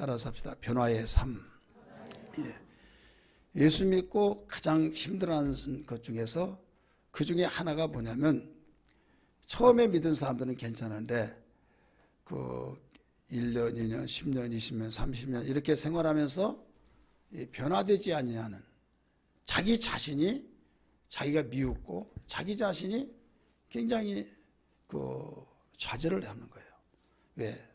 따라서 합시다. 변화의 삶. 예수 믿고 가장 힘들어하는 것 중에서 그 중에 하나가 뭐냐면, 처음에 믿은 사람들은 괜찮은데 그 1년, 2년, 10년, 20년, 30년 이렇게 생활하면서 변화되지 아니하는 자기 자신이, 자기가 미웃고 자기 자신이 굉장히 좌절을 하는 거예요. 왜?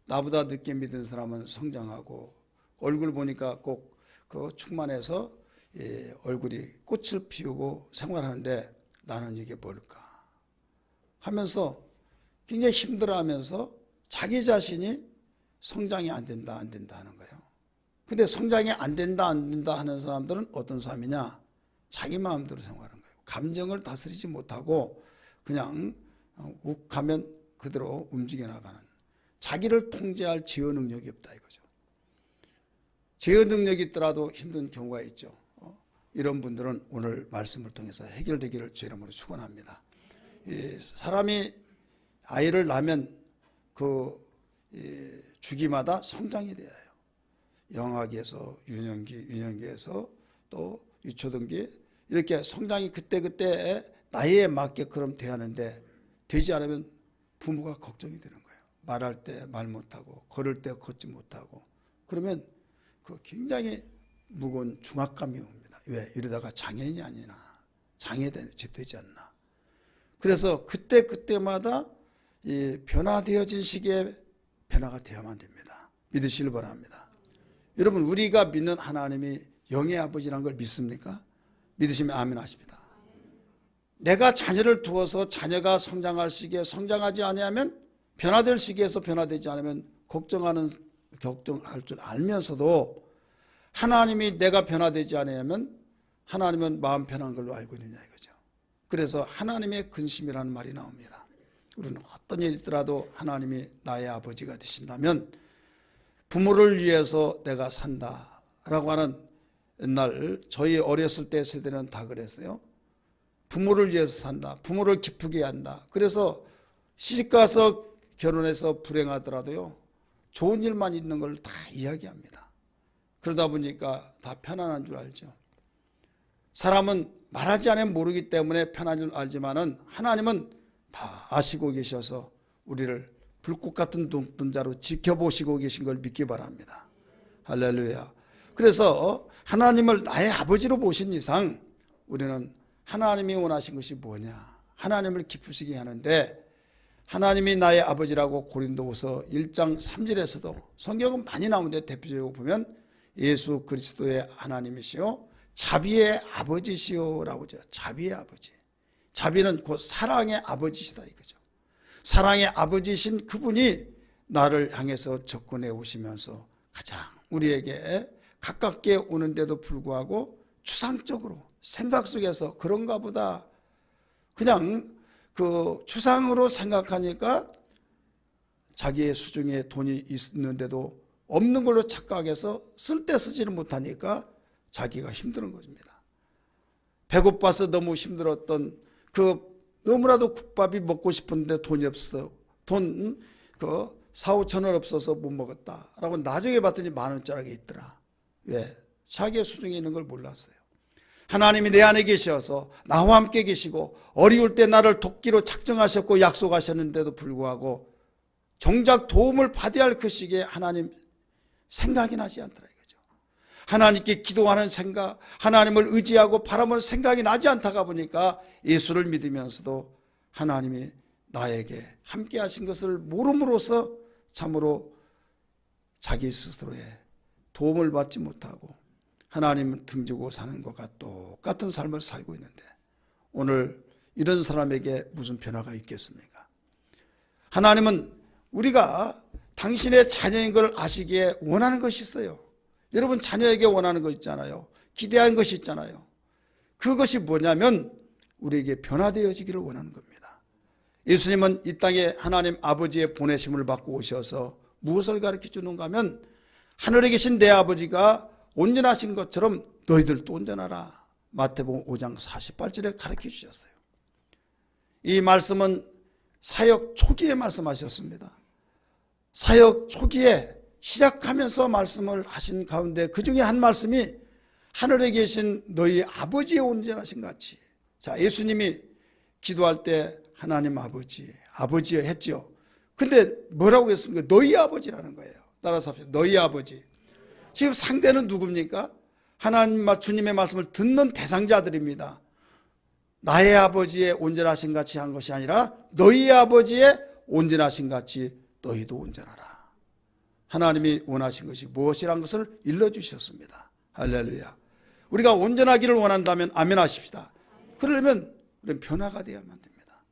나보다 늦게 믿은 사람은 성장하고 얼굴 보니까 꼭 충만해서 얼굴이 꽃을 피우고 생활하는데 나는 이게 뭘까 하면서 굉장히 힘들어하면서 자기 자신이 성장이 안 된다 하는 거예요. 근데 성장이 안 된다 하는 사람들은 어떤 사람이냐? 자기 마음대로 생활하는 거예요. 감정을 다스리지 못하고 그냥 욱하면 그대로 움직여 나가는, 자기를 통제할 제어 능력이 없다 이거죠. 제어 능력이 있더라도 힘든 경우가 있죠. 이런 분들은 오늘 말씀을 통해서 해결되기를 주 이름으로 축원합니다. 사람이 아이를 낳으면 그 주기마다 성장이 돼요. 영아기에서 유년기에서 또 유초등기, 이렇게 성장이 그때 나이에 맞게 그럼 돼야 하는데, 되지 않으면 부모가 걱정이 되는 거예요. 말할 때 말 못하고 걸을 때 걷지 못하고, 그러면 그 굉장히 무거운 중압감이 옵니다. 왜? 이러다가 장애인이 아니나, 장애되지 않나. 그래서 그때마다 이 변화되어진 시기에 변화가 되어야만 됩니다. 믿으시길 바랍니다. 여러분, 우리가 믿는 하나님이 영의 아버지라는 걸 믿습니까? 믿으시면 아멘 하십니다. 내가 자녀를 두어서 자녀가 성장할 시기에 성장하지 아니하면, 변화될 시기에서 변화되지 않으면 걱정할 줄 알면서도 하나님이 내가 변화되지 않으면 하나님은 마음 편한 걸로 알고 있느냐 이거죠. 그래서 하나님의 근심이라는 말이 나옵니다. 우리는 어떤 일이 있더라도 하나님이 나의 아버지가 되신다면 부모를 위해서 내가 산다라고 하는, 옛날 저희 어렸을 때 세대는 다 그랬어요. 부모를 위해서 산다. 부모를 기쁘게 한다. 그래서 시집가서 결혼해서 불행하더라도요, 좋은 일만 있는 걸 다 이야기합니다. 그러다 보니까 다 편안한 줄 알죠. 사람은 말하지 않으면 모르기 때문에 편한 줄 알지만은 하나님은 다 아시고 계셔서 우리를 불꽃 같은 눈동자로 지켜보시고 계신 걸 믿기 바랍니다. 할렐루야. 그래서 하나님을 나의 아버지로 보신 이상 우리는 하나님이 원하신 것이 뭐냐, 하나님을 기쁘시게 하는데, 하나님이 나의 아버지라고 고린도후서 1장 3절에서도, 성경은 많이 나오는데 대표적으로 보면 예수 그리스도의 하나님이시요 자비의 아버지시오라고 하죠. 자비의 아버지. 자비는 곧 사랑의 아버지시다 이거죠. 사랑의 아버지신 그분이 나를 향해서 접근해 오시면서 가장 우리에게 가깝게 오는데도 불구하고 추상적으로 생각 속에서 그런가 보다, 그냥 그 추상으로 생각하니까 자기의 수중에 돈이 있는데도 없는 걸로 착각해서 쓸 때 쓰지를 못하니까 자기가 힘든 것입니다. 배고파서 너무 힘들었던 너무나도 국밥이 먹고 싶은데 돈이 없어. 돈 4-5천 원 없어서 못 먹었다라고 나중에 봤더니 10,000원짜리가 있더라. 왜? 자기의 수중에 있는 걸 몰랐어요. 하나님이 내 안에 계셔서 나와 함께 계시고 어려울 때 나를 돕기로 작정하셨고 약속하셨는데도 불구하고 정작 도움을 받아야 할 그 시기에 하나님 생각이 나지 않더라 이거죠. 하나님께 기도하는 생각, 하나님을 의지하고 바라보는 생각이 나지 않다가 보니까 예수를 믿으면서도 하나님이 나에게 함께 하신 것을 모름으로써 참으로 자기 스스로의 도움을 받지 못하고 하나님 등지고 사는 것과 똑같은 삶을 살고 있는데, 오늘 이런 사람에게 무슨 변화가 있겠습니까? 하나님은 우리가 당신의 자녀인 걸 아시기에 원하는 것이 있어요. 여러분, 자녀에게 원하는 것 있잖아요. 기대하는 것이 있잖아요. 그것이 뭐냐면 우리에게 변화되어지기를 원하는 겁니다. 예수님은 이 땅에 하나님 아버지의 보내심을 받고 오셔서 무엇을 가르쳐 주는가 하면, 하늘에 계신 내 아버지가 온전하신 것처럼 너희들도 온전하라. 마태복음 5장 48절에 가르쳐 주셨어요. 이 말씀은 사역 초기에 말씀하셨습니다. 사역 초기에 시작하면서 말씀을 하신 가운데 그 중에 한 말씀이 하늘에 계신 너희 아버지의 온전하신 같이. 자, 예수님이 기도할 때 하나님 아버지 했죠. 근데 뭐라고 했습니까? 너희 아버지라는 거예요. 따라서 합시다. 너희 아버지. 지금 상대는 누굽니까? 하나님 주님의 말씀을 듣는 대상자들입니다. 나의 아버지의 온전하신 같이 한 것이 아니라 너희 아버지의 온전하신 같이 너희도 온전하라. 하나님이 원하신 것이 무엇이란 것을 일러주셨습니다. 할렐루야. 우리가 온전하기를 원한다면 아멘 하십시다. 그러려면 우리는 변화가 되어야만 됩니다.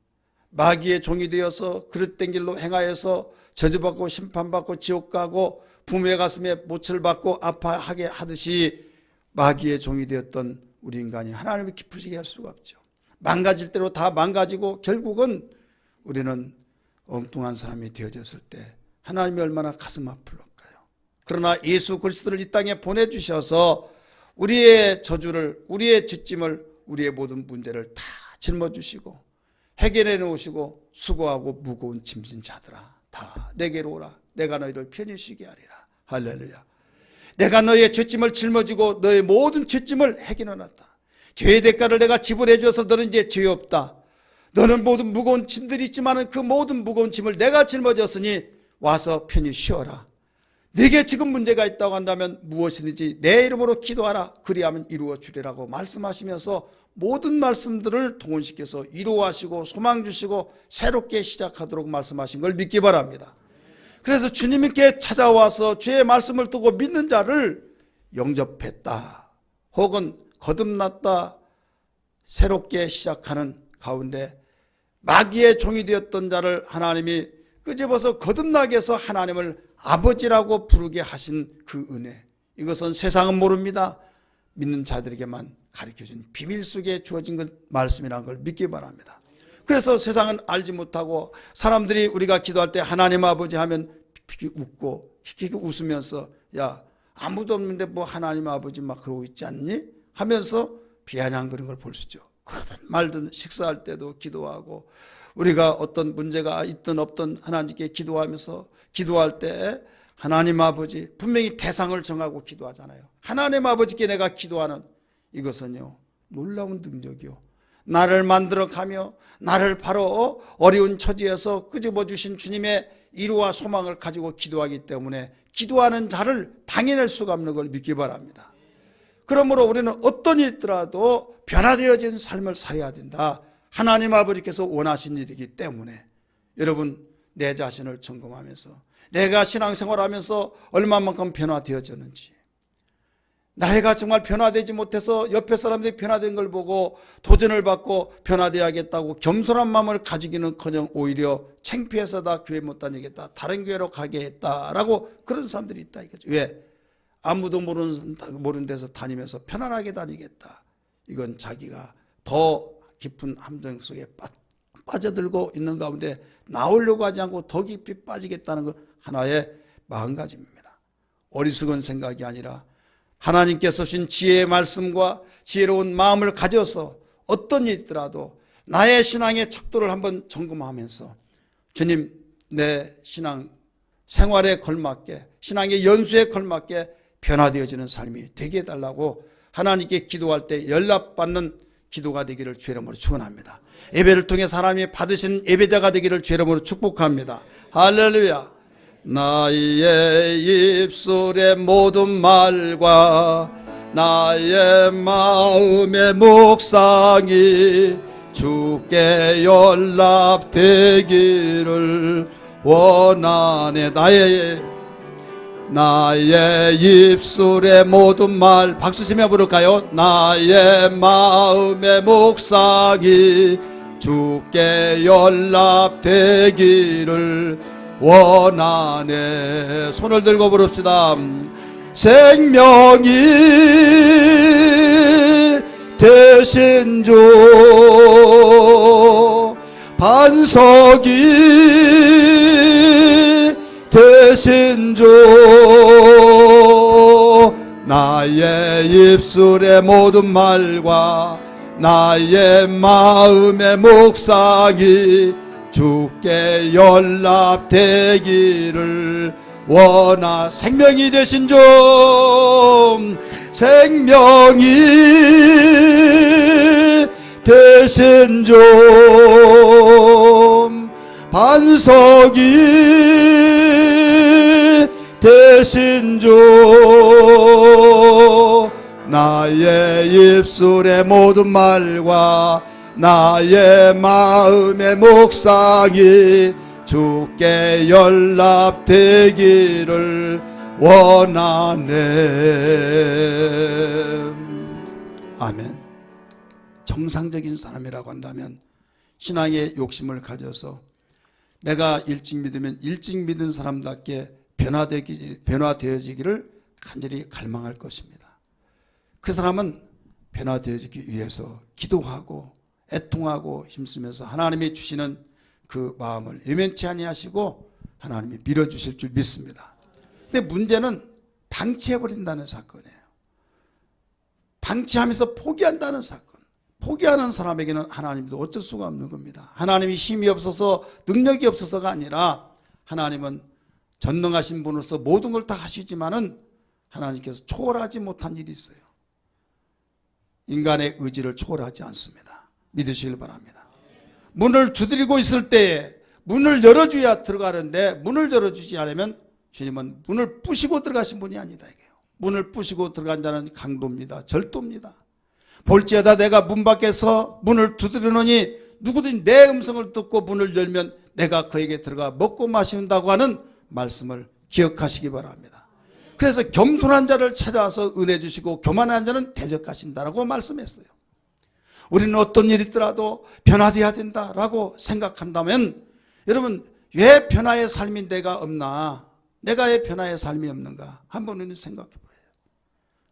마귀의 종이 되어서 그릇된 길로 행하여서 저주받고 심판받고 지옥 가고 부모의 가슴에 모처를 받고 아파하게 하듯이 마귀의 종이 되었던 우리 인간이 하나님을 기쁘시게 할 수가 없죠. 망가질 대로 다 망가지고 결국은 우리는 엉뚱한 사람이 되어졌을 때 하나님이 얼마나 가슴 아플까요? 그러나 예수 그리스도를 이 땅에 보내주셔서 우리의 저주를, 우리의 죄짐을, 우리의 모든 문제를 다 짊어주시고 해결해 놓으시고 수고하고 무거운 짐진 자들아 다 내게로 오라. 내가 너희를 편히 쉬게 하리라. 할렐루야. 내가 너희의 죄짐을 짊어지고 너의 모든 죄짐을 해결해 놨다. 죄의 대가를 내가 지불해 주어서 너는 이제 죄 없다. 너는 모든 무거운 짐들이 있지만 그 모든 무거운 짐을 내가 짊어졌으니 와서 편히 쉬어라. 네게 지금 문제가 있다고 한다면 무엇이든지 내 이름으로 기도하라. 그리하면 이루어 주리라고 말씀하시면서 모든 말씀들을 동원시켜서 이루어하시고 소망 주시고 새롭게 시작하도록 말씀하신 걸 믿기 바랍니다. 그래서 주님께 찾아와서 주의 말씀을 두고 믿는 자를 영접했다. 혹은 거듭났다. 새롭게 시작하는 가운데 마귀의 종이 되었던 자를 하나님이 끄집어서 거듭나게 해서 하나님을 아버지라고 부르게 하신 그 은혜. 이것은 세상은 모릅니다. 믿는 자들에게만 가르쳐준 비밀 속에 주어진 말씀이라는 걸 믿기 바랍니다. 그래서 세상은 알지 못하고 사람들이 우리가 기도할 때 하나님 아버지 하면 웃고 히히히 웃으면서 야 아무도 없는데 뭐 하나님 아버지 막 그러고 있지 않니? 하면서 비아냥거리는 걸 볼 수 있죠. 그러든 말든 식사할 때도 기도하고 우리가 어떤 문제가 있든 없든 하나님께 기도하면서 기도할 때 하나님 아버지 분명히 대상을 정하고 기도하잖아요. 하나님 아버지께 내가 기도하는 이것은요 놀라운 능력이요. 나를 만들어가며 나를 바로 어려운 처지에서 끄집어 주신 주님의 이루와 소망을 가지고 기도하기 때문에 기도하는 자를 당해낼 수가 없는 걸 믿기 바랍니다. 그러므로 우리는 어떤 일이 있더라도 변화되어진 삶을 살아야 된다. 하나님 아버지께서 원하신 일이기 때문에 여러분 내 자신을 점검하면서 내가 신앙생활하면서 얼마만큼 변화되어졌는지 나이가 정말 변화되지 못해서 옆에 사람들이 변화된 걸 보고 도전을 받고 변화되어야겠다고 겸손한 마음을 가지기는커녕 오히려 창피해서 다 교회 못 다니겠다. 다른 교회로 가게 했다라고 그런 사람들이 있다 이거죠. 왜? 아무도 모르는 데서 다니면서 편안하게 다니겠다. 이건 자기가 더 깊은 함정 속에 빠져들고 있는 가운데 나오려고 하지 않고 더 깊이 빠지겠다는 것 하나의 마음가짐입니다. 어리석은 생각이 아니라 하나님께서 주신 지혜의 말씀과 지혜로운 마음을 가져서 어떤 일이 있더라도 나의 신앙의 척도를 한번 점검하면서 주님 내 신앙 생활에 걸맞게 신앙의 연수에 걸맞게 변화되어지는 삶이 되게 해달라고 하나님께 기도할 때 연락받는 기도가 되기를 주의 이름으로 축원합니다. 예배를 통해 사람이 받으신 예배자가 되기를 주의 이름으로 축복합니다. 할렐루야. 나의 입술의 모든 말과 나의 마음의 묵상이 주께 연락되기를 원하네. 나의 입술의 모든 말 박수 치며 부를까요? 나의 마음의 묵상이 주께 연락되기를 원하네. 손을 들고 부릅시다. 생명이 되신 주 반석이 되신 주 나의 입술의 모든 말과 나의 마음의 묵상이 주께 연락되기를 원하 생명이 되신 좀 생명이 되신 좀 반석이 되신 주 나의 입술의 모든 말과 나의 마음의 묵상이 주께 연락되기를 원하네. 아멘. 정상적인 사람이라고 한다면 신앙의 욕심을 가져서 내가 일찍 믿으면 일찍 믿은 사람답게 변화되어지기를 간절히 갈망할 것입니다. 그 사람은 변화되어지기 위해서 기도하고 애통하고 힘쓰면서 하나님이 주시는 그 마음을 예면치 아니하시고 하나님이 밀어주실 줄 믿습니다. 근데 문제는 방치해버린다는 사건이에요. 방치하면서 포기한다는 사건. 포기하는 사람에게는 하나님도 어쩔 수가 없는 겁니다. 하나님이 힘이 없어서 능력이 없어서가 아니라 하나님은 전능하신 분으로서 모든 걸 다 하시지만은 하나님께서 초월하지 못한 일이 있어요. 인간의 의지를 초월하지 않습니다. 믿으시길 바랍니다. 문을 두드리고 있을 때에 문을 열어줘야 들어가는데 문을 열어주지 않으면 주님은 문을 부시고 들어가신 분이 아니다 이게요. 문을 부시고 들어간 자는 강도입니다. 절도입니다. 볼지어다 내가 문 밖에서 문을 두드리노니 누구든지 내 음성을 듣고 문을 열면 내가 그에게 들어가 먹고 마신다고 하는 말씀을 기억하시기 바랍니다. 그래서 겸손한 자를 찾아와서 은혜 주시고 교만한 자는 대적하신다라고 말씀했어요. 우리는 어떤 일이 있더라도 변화되어야 된다라고 생각한다면 여러분 왜 변화의 삶이 내가 없나? 내가 왜 변화의 삶이 없는가? 한번 생각해 보세요.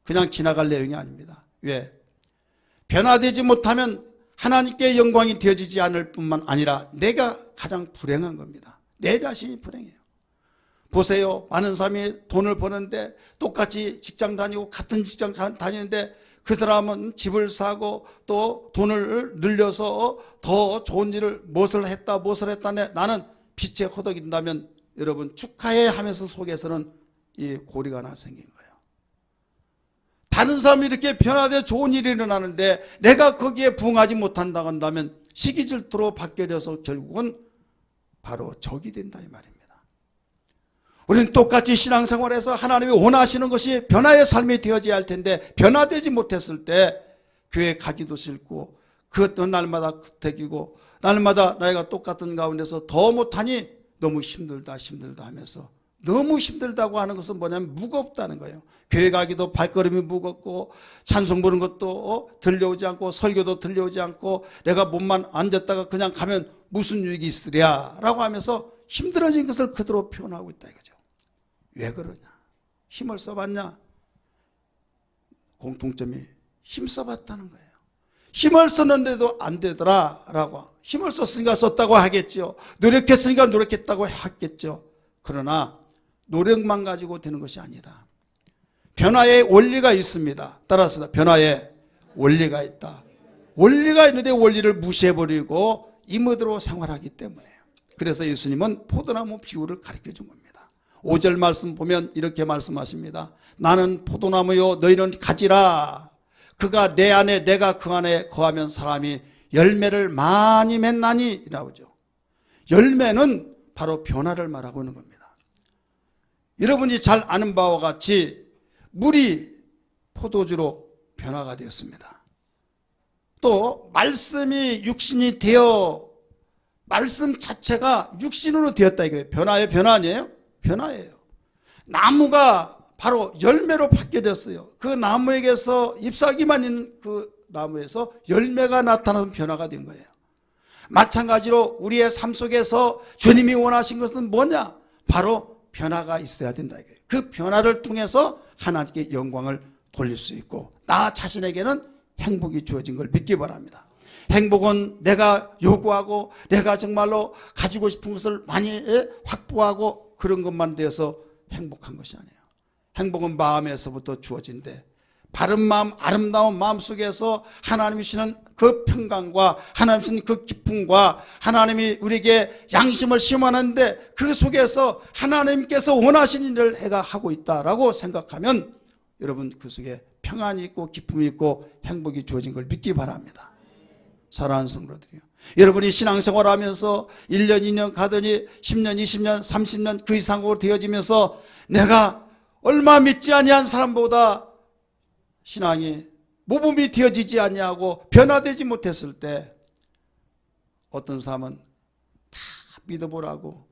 그냥 지나갈 내용이 아닙니다. 왜? 변화되지 못하면 하나님께 영광이 되어지지 않을 뿐만 아니라 내가 가장 불행한 겁니다. 내 자신이 불행해요. 보세요. 많은 사람이 돈을 버는데 똑같이 직장 다니고 같은 직장 다니는데 그 사람은 집을 사고 또 돈을 늘려서 더 좋은 일을 무엇을 했다 나는 빛에 허덕인다면 여러분 축하해 하면서 속에서는 이 고리가 하나 생긴 거예요. 다른 사람이 이렇게 변화되어 좋은 일이 일어나는데 내가 거기에 부응하지 못한다고 한다면 시기 질투로 바뀌어져서 결국은 바로 적이 된다 이 말입니다. 우리는 똑같이 신앙생활에서 하나님이 원하시는 것이 변화의 삶이 되어져야 할 텐데 변화되지 못했을 때 교회 가기도 싫고 그것도 날마다 그태기고 날마다 나이가 똑같은 가운데서 더 못하니 너무 힘들다 하면서 너무 힘들다고 하는 것은 뭐냐면 무겁다는 거예요. 교회 가기도 발걸음이 무겁고 찬송 부르는 것도 들려오지 않고 설교도 들려오지 않고 내가 몸만 앉았다가 그냥 가면 무슨 유익이 있으랴 라고 하면서 힘들어진 것을 그대로 표현하고 있다 이거죠. 왜 그러냐? 힘을 써봤냐? 공통점이 힘 써봤다는 거예요. 힘을 썼는데도 안 되더라 라고. 힘을 썼으니까 썼다고 하겠죠. 노력했으니까 노력했다고 하겠죠. 그러나 노력만 가지고 되는 것이 아니다. 변화의 원리가 있습니다. 따라서 변화의 원리가 있다. 원리가 있는데 원리를 무시해버리고 임의대로 생활하기 때문에요. 그래서 예수님은 포도나무 비유를 가르쳐 준 겁니다. 5절 말씀 보면 이렇게 말씀하십니다. 나는 포도나무요 너희는 가지라. 그가 내 안에 내가 그 안에 거하면 사람이 열매를 많이 맺나니 라고죠. 열매는 바로 변화를 말하고 있는 겁니다. 여러분이 잘 아는 바와 같이 물이 포도주로 변화가 되었습니다. 또 말씀이 육신이 되어 말씀 자체가 육신으로 되었다 이거예요. 변화의 변화 아니에요? 변화예요. 나무가 바로 열매로 바뀌어졌어요. 그 나무에게서 잎사귀만 있는 그 나무에서 열매가 나타나는 변화가 된 거예요. 마찬가지로 우리의 삶 속에서 주님이 원하신 것은 뭐냐? 바로 변화가 있어야 된다 이거예요. 그 변화를 통해서 하나님께 영광을 돌릴 수 있고 나 자신에게는 행복이 주어진 걸 믿기 바랍니다. 행복은 내가 요구하고 내가 정말로 가지고 싶은 것을 많이 확보하고 그런 것만 되어서 행복한 것이 아니에요. 행복은 마음에서부터 주어진데 바른 마음, 아름다운 마음 속에서 하나님이 주시는 그 평강과 하나님이 주시는 그 기쁨과 하나님이 우리에게 양심을 심어하는데 그 속에서 하나님께서 원하시는 일을 해가 하고 있다라고 생각하면 여러분 그 속에 평안이 있고 기쁨이 있고 행복이 주어진 걸 믿기 바랍니다. 사랑하는 성도들이요, 여러분이 신앙생활 하면서 1년 2년 가더니 10년 20년 30년 그 이상으로 되어지면서 내가 얼마 믿지 아니한 사람보다 신앙이 모범이 되어지지 아니하고 변화되지 못했을 때 어떤 사람은 다 믿어보라고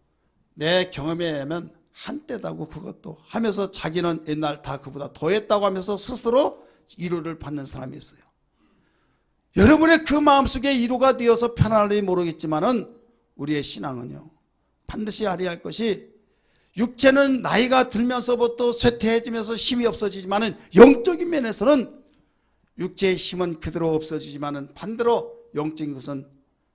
내 경험에 의하면 한때다고 그것도 하면서 자기는 옛날 다 그보다 더했다고 하면서 스스로 위로를 받는 사람이 있어요. 여러분의 그 마음속에 위로가 되어서 편안할지 모르겠지만은 우리의 신앙은요 반드시 알아야 할 것이 육체는 나이가 들면서부터 쇠퇴해지면서 힘이 없어지지만은 영적인 면에서는 육체의 힘은 그대로 없어지지만은 반대로 영적인 것은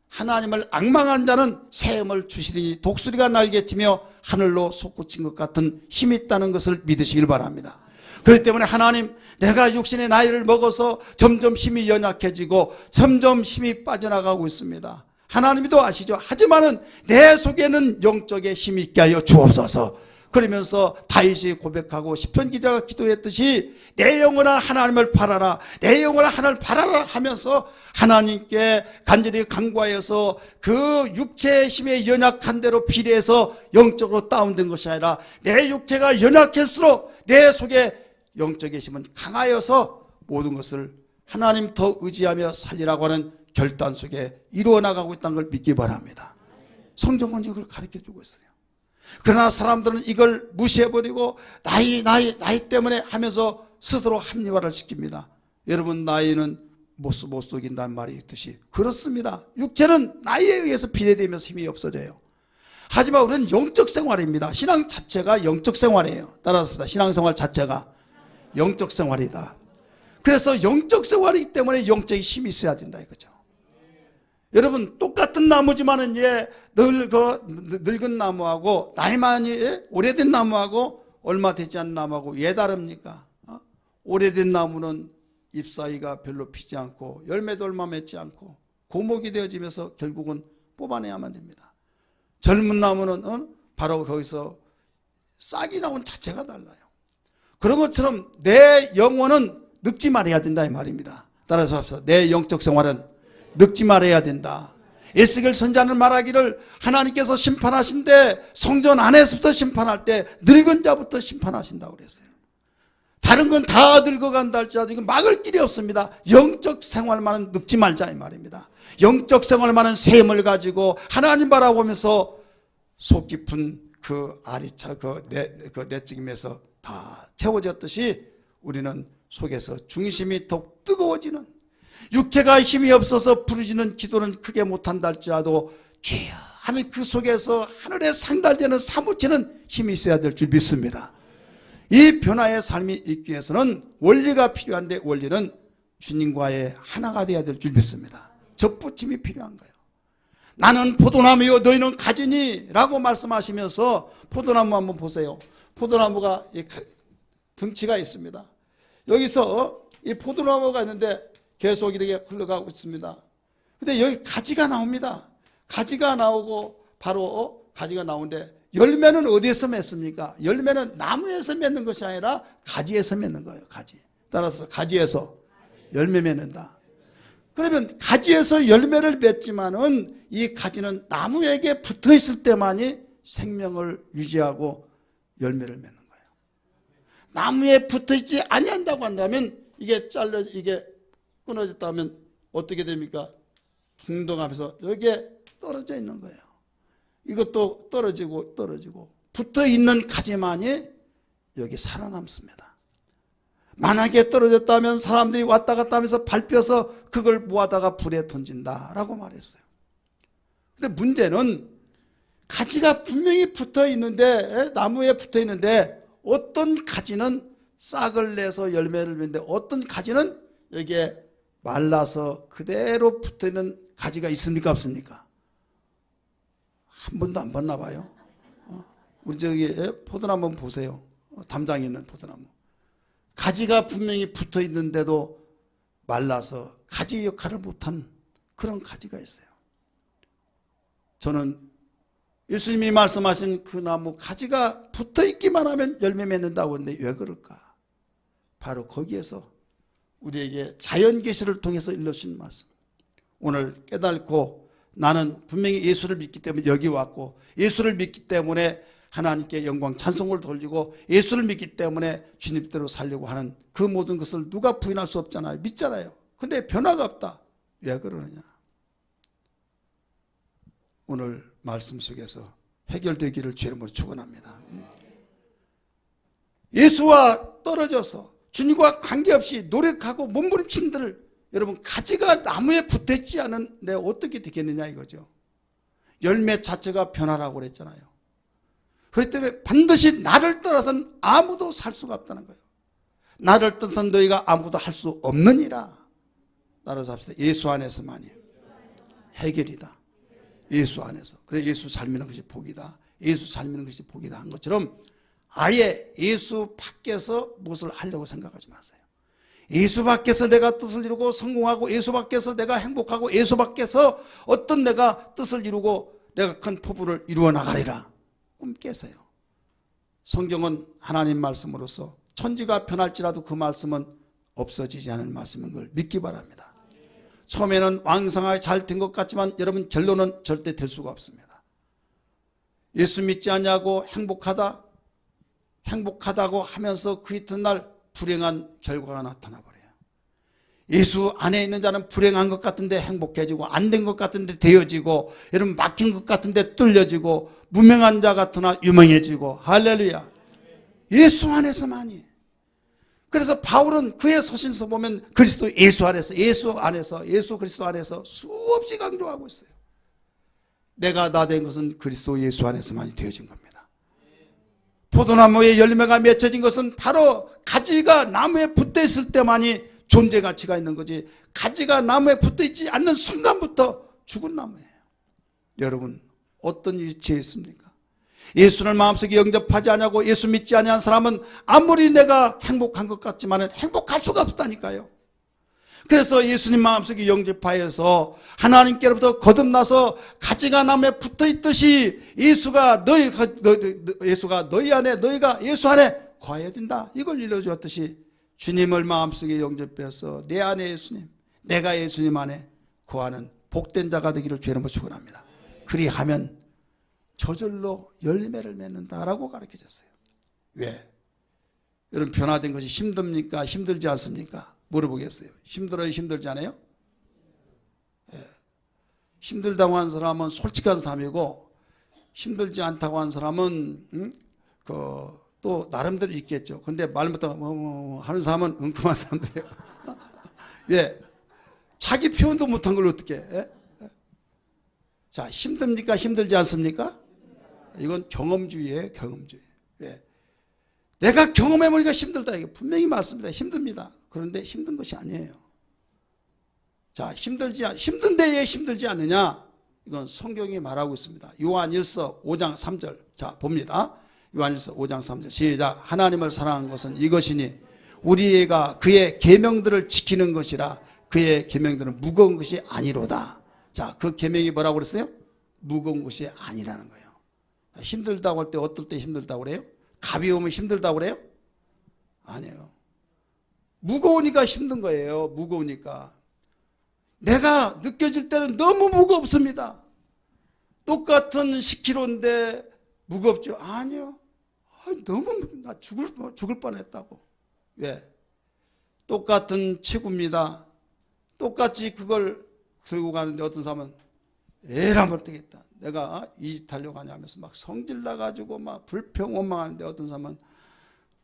하나님을 앙망하는 자는 새 힘을 주시리니 독수리가 날개치며 하늘로 솟구친 것 같은 힘이 있다는 것을 믿으시길 바랍니다. 그렇기 때문에 하나님, 내가 육신의 나이를 먹어서 점점 힘이 연약해지고 점점 힘이 빠져나가고 있습니다. 하나님도 아시죠? 하지만은 내 속에는 영적의 힘이 있게 하여 주옵소서. 그러면서 다윗이 고백하고 시편 기자가 기도했듯이 내 영혼아 하나님을 바라라, 내 영혼아 하나님을 바라라 하면서 하나님께 간절히 간구하여서 그 육체의 힘에 연약한 대로 비례해서 영적으로 다운된 것이 아니라 내 육체가 연약할수록 내 속에 영적의 힘은 강하여서 모든 것을 하나님 더 의지하며 살리라고 하는 결단 속에 이루어 나가고 있다는 걸 믿기 바랍니다. 성경은 이걸 가르쳐주고 있어요. 그러나 사람들은 이걸 무시해버리고 나이 때문에 하면서 스스로 합리화를 시킵니다. 여러분, 나이는 못 속인다는 말이 있듯이 그렇습니다. 육체는 나이에 의해서 비례되면서 힘이 없어져요. 하지만 우리는 영적 생활입니다. 신앙 자체가 영적 생활이에요. 따라서 신앙생활 자체가 영적 생활이다. 그래서 영적 생활이기 때문에 영적인 힘이 있어야 된다 이거죠. 여러분, 똑같은 나무지만은 늙은 나무하고 나이 많이 오래된 나무하고 얼마 되지 않은 나무하고 왜 다릅니까? 오래된 나무는 잎 사이가 별로 피지 않고 열매도 얼마 맺지 않고 고목이 되어지면서 결국은 뽑아내야만 됩니다. 젊은 나무는 바로 거기서 싹이 나온 자체가 달라요. 그런 것처럼 내 영혼은 늙지 말아야 된다 이 말입니다. 따라서 합시다. 내 영적 생활은 늙지 말아야 된다. 에스겔 선지자는 말하기를 하나님께서 심판하신데 성전 안에서부터 심판할 때 늙은 자부터 심판하신다고 그랬어요. 다른 건 다 늙어간다 할지라도 이건 막을 길이 없습니다. 영적 생활만은 늙지 말자 이 말입니다. 영적 생활만은 셈을 가지고 하나님 바라보면서 속 깊은 그 아리차 그 내적임에서 다 채워졌듯이 우리는 속에서 중심이 더욱 뜨거워지는, 육체가 힘이 없어서 부르짖는 기도는 크게 못한다 할지라도 주여 하늘 그 속에서 하늘에 상달되는 사무치는 힘이 있어야 될 줄 믿습니다. 이 변화의 삶이 있기 위해서는 원리가 필요한데 원리는 주님과의 하나가 되어야 될 줄 믿습니다. 접붙임이 필요한 거예요. 나는 포도나무요 너희는 가지니 라고 말씀하시면서 포도나무 한번 보세요. 포도나무가 등치가 있습니다. 여기서 이 포도나무가 있는데 계속 이렇게 흘러가고 있습니다. 근데 여기 가지가 나옵니다. 가지가 나오고 바로 가지가 나오는데 열매는 어디에서 맺습니까? 열매는 나무에서 맺는 것이 아니라 가지에서 맺는 거예요. 가지. 따라서 가지에서 열매 맺는다. 그러면 가지에서 열매를 맺지만은 이 가지는 나무에게 붙어 있을 때만이 생명을 유지하고 열매를 맺는 거예요. 나무에 붙어 있지 아니한다고 한다면 이게 끊어졌다 하면 어떻게 됩니까? 붕덩하면서 여기에 떨어져 있는 거예요. 이것도 떨어지고 붙어 있는 가지만이 여기 살아남습니다. 만약에 떨어졌다면 사람들이 왔다 갔다 하면서 밟혀서 그걸 모아다가 불에 던진다라고 말했어요. 근데 문제는 가지가 분명히 붙어 있는데, 나무에 붙어 있는데 어떤 가지는 싹을 내서 열매를 맺는데 어떤 가지는 여기에 말라서 그대로 붙어 있는 가지가 있습니까 없습니까? 한 번도 안 봤나 봐요. 우리 저기 포도나무 한번 보세요. 담장에 있는 포도나무. 가지가 분명히 붙어 있는데도 말라서 가지 역할을 못한 그런 가지가 있어요. 저는 예수님이 말씀하신 그 나무 가지가 붙어 있기만 하면 열매 맺는다고 하는데 왜 그럴까? 바로 거기에서 우리에게 자연 계시를 통해서 일러주신 말씀. 오늘 깨닫고 나는 분명히 예수를 믿기 때문에 여기 왔고, 예수를 믿기 때문에 하나님께 영광 찬송을 돌리고, 예수를 믿기 때문에 주님대로 살려고 하는 그 모든 것을 누가 부인할 수 없잖아요. 믿잖아요. 근데 변화가 없다. 왜 그러느냐? 오늘 말씀 속에서 해결되기를 주 이름으로 축원합니다. 예수와 떨어져서 주님과 관계없이 노력하고 몸부림친들, 여러분 가지가 나무에 붙어있지 않은 내가 어떻게 되겠느냐 이거죠. 열매 자체가 변화라고 그랬잖아요. 그렇기 때문에 반드시 나를 떠나서는 아무도 살 수가 없다는 거예요. 나를 떠나서 너희가 아무도 할 수 없느니라. 따라서 합시다. 예수 안에서만이 해결이다. 예수 안에서. 그래 예수 잘 믿는 것이 복이다. 예수 잘 믿는 것이 복이다 한 것처럼 아예 예수 밖에서 무엇을 하려고 생각하지 마세요. 예수 밖에서 내가 뜻을 이루고 성공하고, 예수 밖에서 내가 행복하고, 예수 밖에서 어떤 내가 뜻을 이루고 내가 큰 포부를 이루어 나가리라 꿈 깨세요. 성경은 하나님 말씀으로서 천지가 변할지라도 그 말씀은 없어지지 않은 말씀인 걸 믿기 바랍니다. 처음에는 왕성하게 잘 된 것 같지만 여러분 결론은 절대 될 수가 없습니다. 예수 믿지 않냐고 행복하다고 하면서 그 이튿날 불행한 결과가 나타나 버려요. 예수 안에 있는 자는 불행한 것 같은데 행복해지고, 안 된 것 같은데 되어지고, 여러분 막힌 것 같은데 뚫려지고, 무명한 자 같으나 유명해지고. 할렐루야. 예수 안에서만이. 그래서 바울은 그의 서신서 보면 그리스도 예수 안에서 예수 그리스도 안에서 수없이 강조하고 있어요. 내가 다 된 것은 그리스도 예수 안에서만이 되어진 겁니다. 포도나무에 열매가 맺혀진 것은 바로 가지가 나무에 붙어 있을 때만이 존재 가치가 있는 거지, 가지가 나무에 붙어 있지 않는 순간부터 죽은 나무예요. 여러분 어떤 위치에 있습니까? 예수를 마음속에 영접하지 않냐고 예수 믿지 않는 사람은 아무리 내가 행복한 것 같지만 행복할 수가 없다니까요. 그래서 예수님 마음속에 영접하여서 하나님께로부터 거듭나서 가지가 나무에 붙어있듯이 예수가 너희 안에, 너희가 예수 안에 거해야 된다, 이걸 일러주었듯이 주님을 마음속에 영접해서 내 안에 예수님, 내가 예수님 안에 거하는 복된 자가 되기를 주 이름으로 축원합니다. 그리하면 저절로 열매를 맺는다라고 가르쳐졌어요. 왜? 여러분 변화된 것이 힘듭니까? 힘들지 않습니까? 물어보겠어요. 힘들어요? 힘들지 않아요? 예. 힘들다고 한 사람은 솔직한 사람이고, 힘들지 않다고 한 사람은 또 나름대로 있겠죠. 근데 말부터 하는 사람은 엉큼한 사람들이에요. 예. 자기 표현도 못한 걸 어떻게 해? 예? 자, 힘듭니까? 힘들지 않습니까? 이건 경험주의예요. 경험주의. 예. 내가 경험해보니까 힘들다, 이게 분명히 맞습니다. 힘듭니다. 그런데 힘든 것이 아니에요. 자, 힘든데 왜 힘들지 않느냐? 이건 성경이 말하고 있습니다. 요한일서 5장 3절. 자, 봅니다. 요한일서 5장 3절. 시작. 하나님을 사랑한 것은 이것이니 우리가 그의 계명들을 지키는 것이라. 그의 계명들은 무거운 것이 아니로다. 자, 그 계명이 뭐라고 그랬어요? 무거운 것이 아니라는 거예요. 힘들다고 할 때 어떨 때 힘들다고 그래요? 가벼우면 힘들다고 그래요? 아니에요. 무거우니까 힘든 거예요. 무거우니까. 내가 느껴질 때는 너무 무겁습니다. 똑같은 10kg인데 무겁죠? 아니요. 너무 나 죽을 뻔했다고. 왜? 똑같은 체구입니다. 똑같이 그걸 들고 가는데 어떤 사람은 에라 못되겠다, 내가 이 짓 하려고 하냐 하면서 막 성질 나가지고 막 불평 원망하는데, 어떤 사람은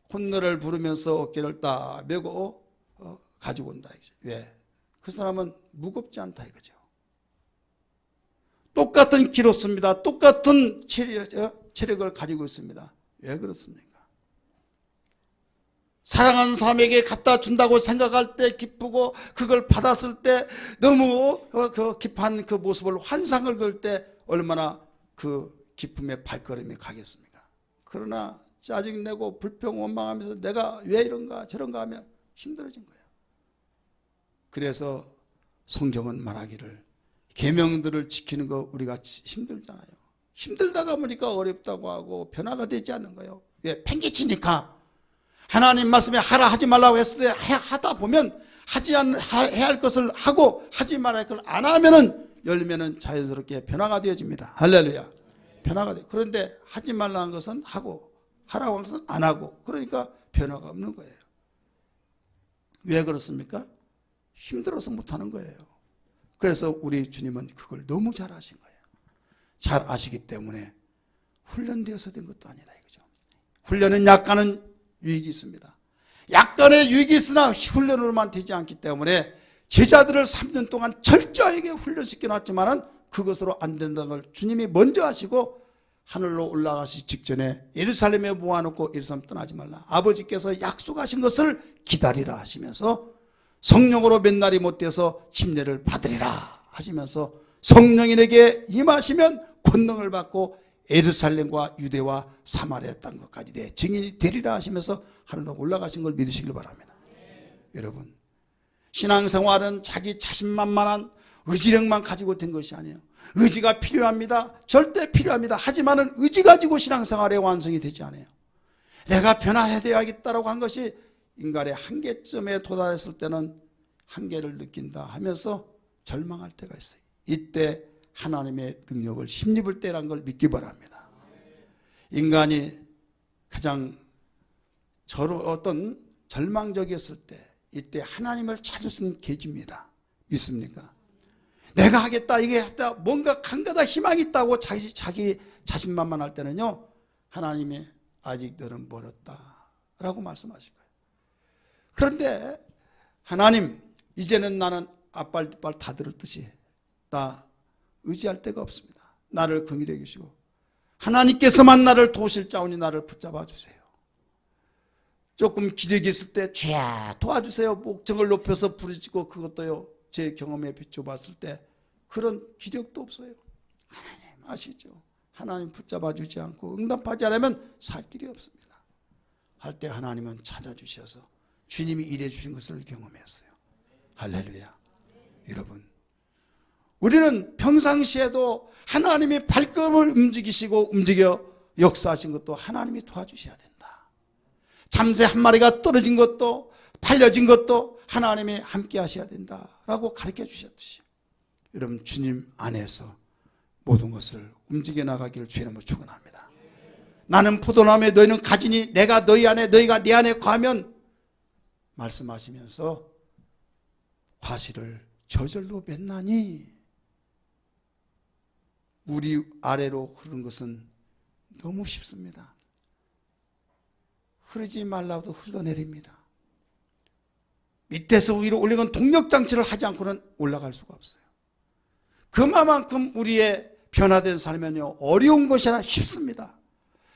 콧노래를 부르면서 어깨를 딱 메고 가지고 온다. 왜? 그 사람은 무겁지 않다 이거죠. 똑같은 키로수입니다. 똑같은 체력을 가지고 있습니다. 왜 그렇습니까? 사랑하는 사람에게 갖다 준다고 생각할 때 기쁘고, 그걸 받았을 때 너무 그 깊은 그 모습을 환상을 그릴 때 얼마나 그 기쁨의 발걸음이 가겠습니까? 그러나 짜증내고 불평 원망하면서 내가 왜 이런가 저런가 하면 힘들어진 거예요. 그래서 성경은 말하기를 계명들을 지키는 거 우리가 힘들잖아요. 힘들다가 보니까 어렵다고 하고 변화가 되지 않는 거예요. 왜? 팽개치니까. 하나님 말씀에 하라 하지 말라고 했을 때 하다 보면 해야 할 것을 하고 하지 말아야 할 걸 안 하면은 열매는 자연스럽게 변화가 되어집니다. 할렐루야. 변화가 돼. 그런데 하지 말라는 것은 하고 하라고 하는 것은 안 하고, 그러니까 변화가 없는 거예요. 왜 그렇습니까? 힘들어서 못하는 거예요. 그래서 우리 주님은 그걸 너무 잘 아신 거예요. 잘 아시기 때문에 훈련되어서 된 것도 아니다 이거죠. 훈련은 약간은 유익이 있습니다. 약간의 유익이 있으나 훈련으로만 되지 않기 때문에 제자들을 3년 동안 철저하게 훈련시켜 놨지만은 그것으로 안 된다는 걸 주님이 먼저 하시고 하늘로 올라가시 직전에 예루살렘에 모아놓고 예루살렘 떠나지 말라. 아버지께서 약속하신 것을 기다리라 하시면서 성령으로 몇 날이 못 되어서 침례를 받으리라 하시면서 성령인에게 임하시면 권능을 받고 예루살렘과 유대와 사마리아 땅까지 내 증인이 되리라 하시면서 하늘로 올라가신 걸 믿으시길 바랍니다. 여러분, 신앙생활은 자기 자신만만한 의지력만 가지고 된 것이 아니에요. 의지가 필요합니다. 절대 필요합니다. 하지만은 의지 가지고 신앙생활의 완성이 되지 않아요. 내가 변화해야겠다라고 한 것이 인간의 한계점에 도달했을 때는 한계를 느낀다 하면서 절망할 때가 있어요. 이때 하나님의 능력을 힘입을 때란 걸 믿기 바랍니다. 인간이 가장 어떤 절망적이었을 때 이때 하나님을 찾을 수 있는 계기입니다. 믿습니까? 내가 하겠다, 이게 하겠다, 뭔가 간가다 희망이 있다고 자기 자신만만할 때는요, 하나님이 아직 너는 멀었다 라고 말씀하실 거예요. 그런데 하나님, 이제는 나는 앞발뒷발 다 들었듯이 나 의지할 데가 없습니다. 나를 긍휼히 여기시고 하나님께서만 나를 도우실 자오니 나를 붙잡아 주세요. 조금 기력이 있을 때 주야 도와주세요. 목청을 높여서 부르짖고 그것도요, 제 경험에 비춰봤을 때 그런 기력도 없어요. 하나님 아시죠? 하나님 붙잡아 주지 않고 응답하지 않으면 살 길이 없습니다. 할 때 하나님은 찾아주셔서 주님이 일해 주신 것을 경험했어요. 할렐루야. 여러분, 우리는 평상시에도 하나님이 발걸음을 움직이시고 움직여 역사하신 것도 하나님이 도와주셔야 된다. 참새 한 마리가 떨어진 것도 팔려진 것도 하나님이 함께 하셔야 된다라고 가르쳐 주셨듯이 여러분, 주님 안에서 모든 것을 움직여 나가기를 주의 이름으로 축원합니다. 나는 포도나무에 너희는 가지니 내가 너희 안에 너희가 내 안에 거하면 말씀하시면서 과실을 저절로 맺나니 물이 아래로 흐르는 것은 너무 쉽습니다. 흐르지 말라도 흘러내립니다. 밑에서 위로 올리는 동력장치를 하지 않고는 올라갈 수가 없어요. 그만큼 우리의 변화된 삶은요, 어려운 것이 아니라 쉽습니다.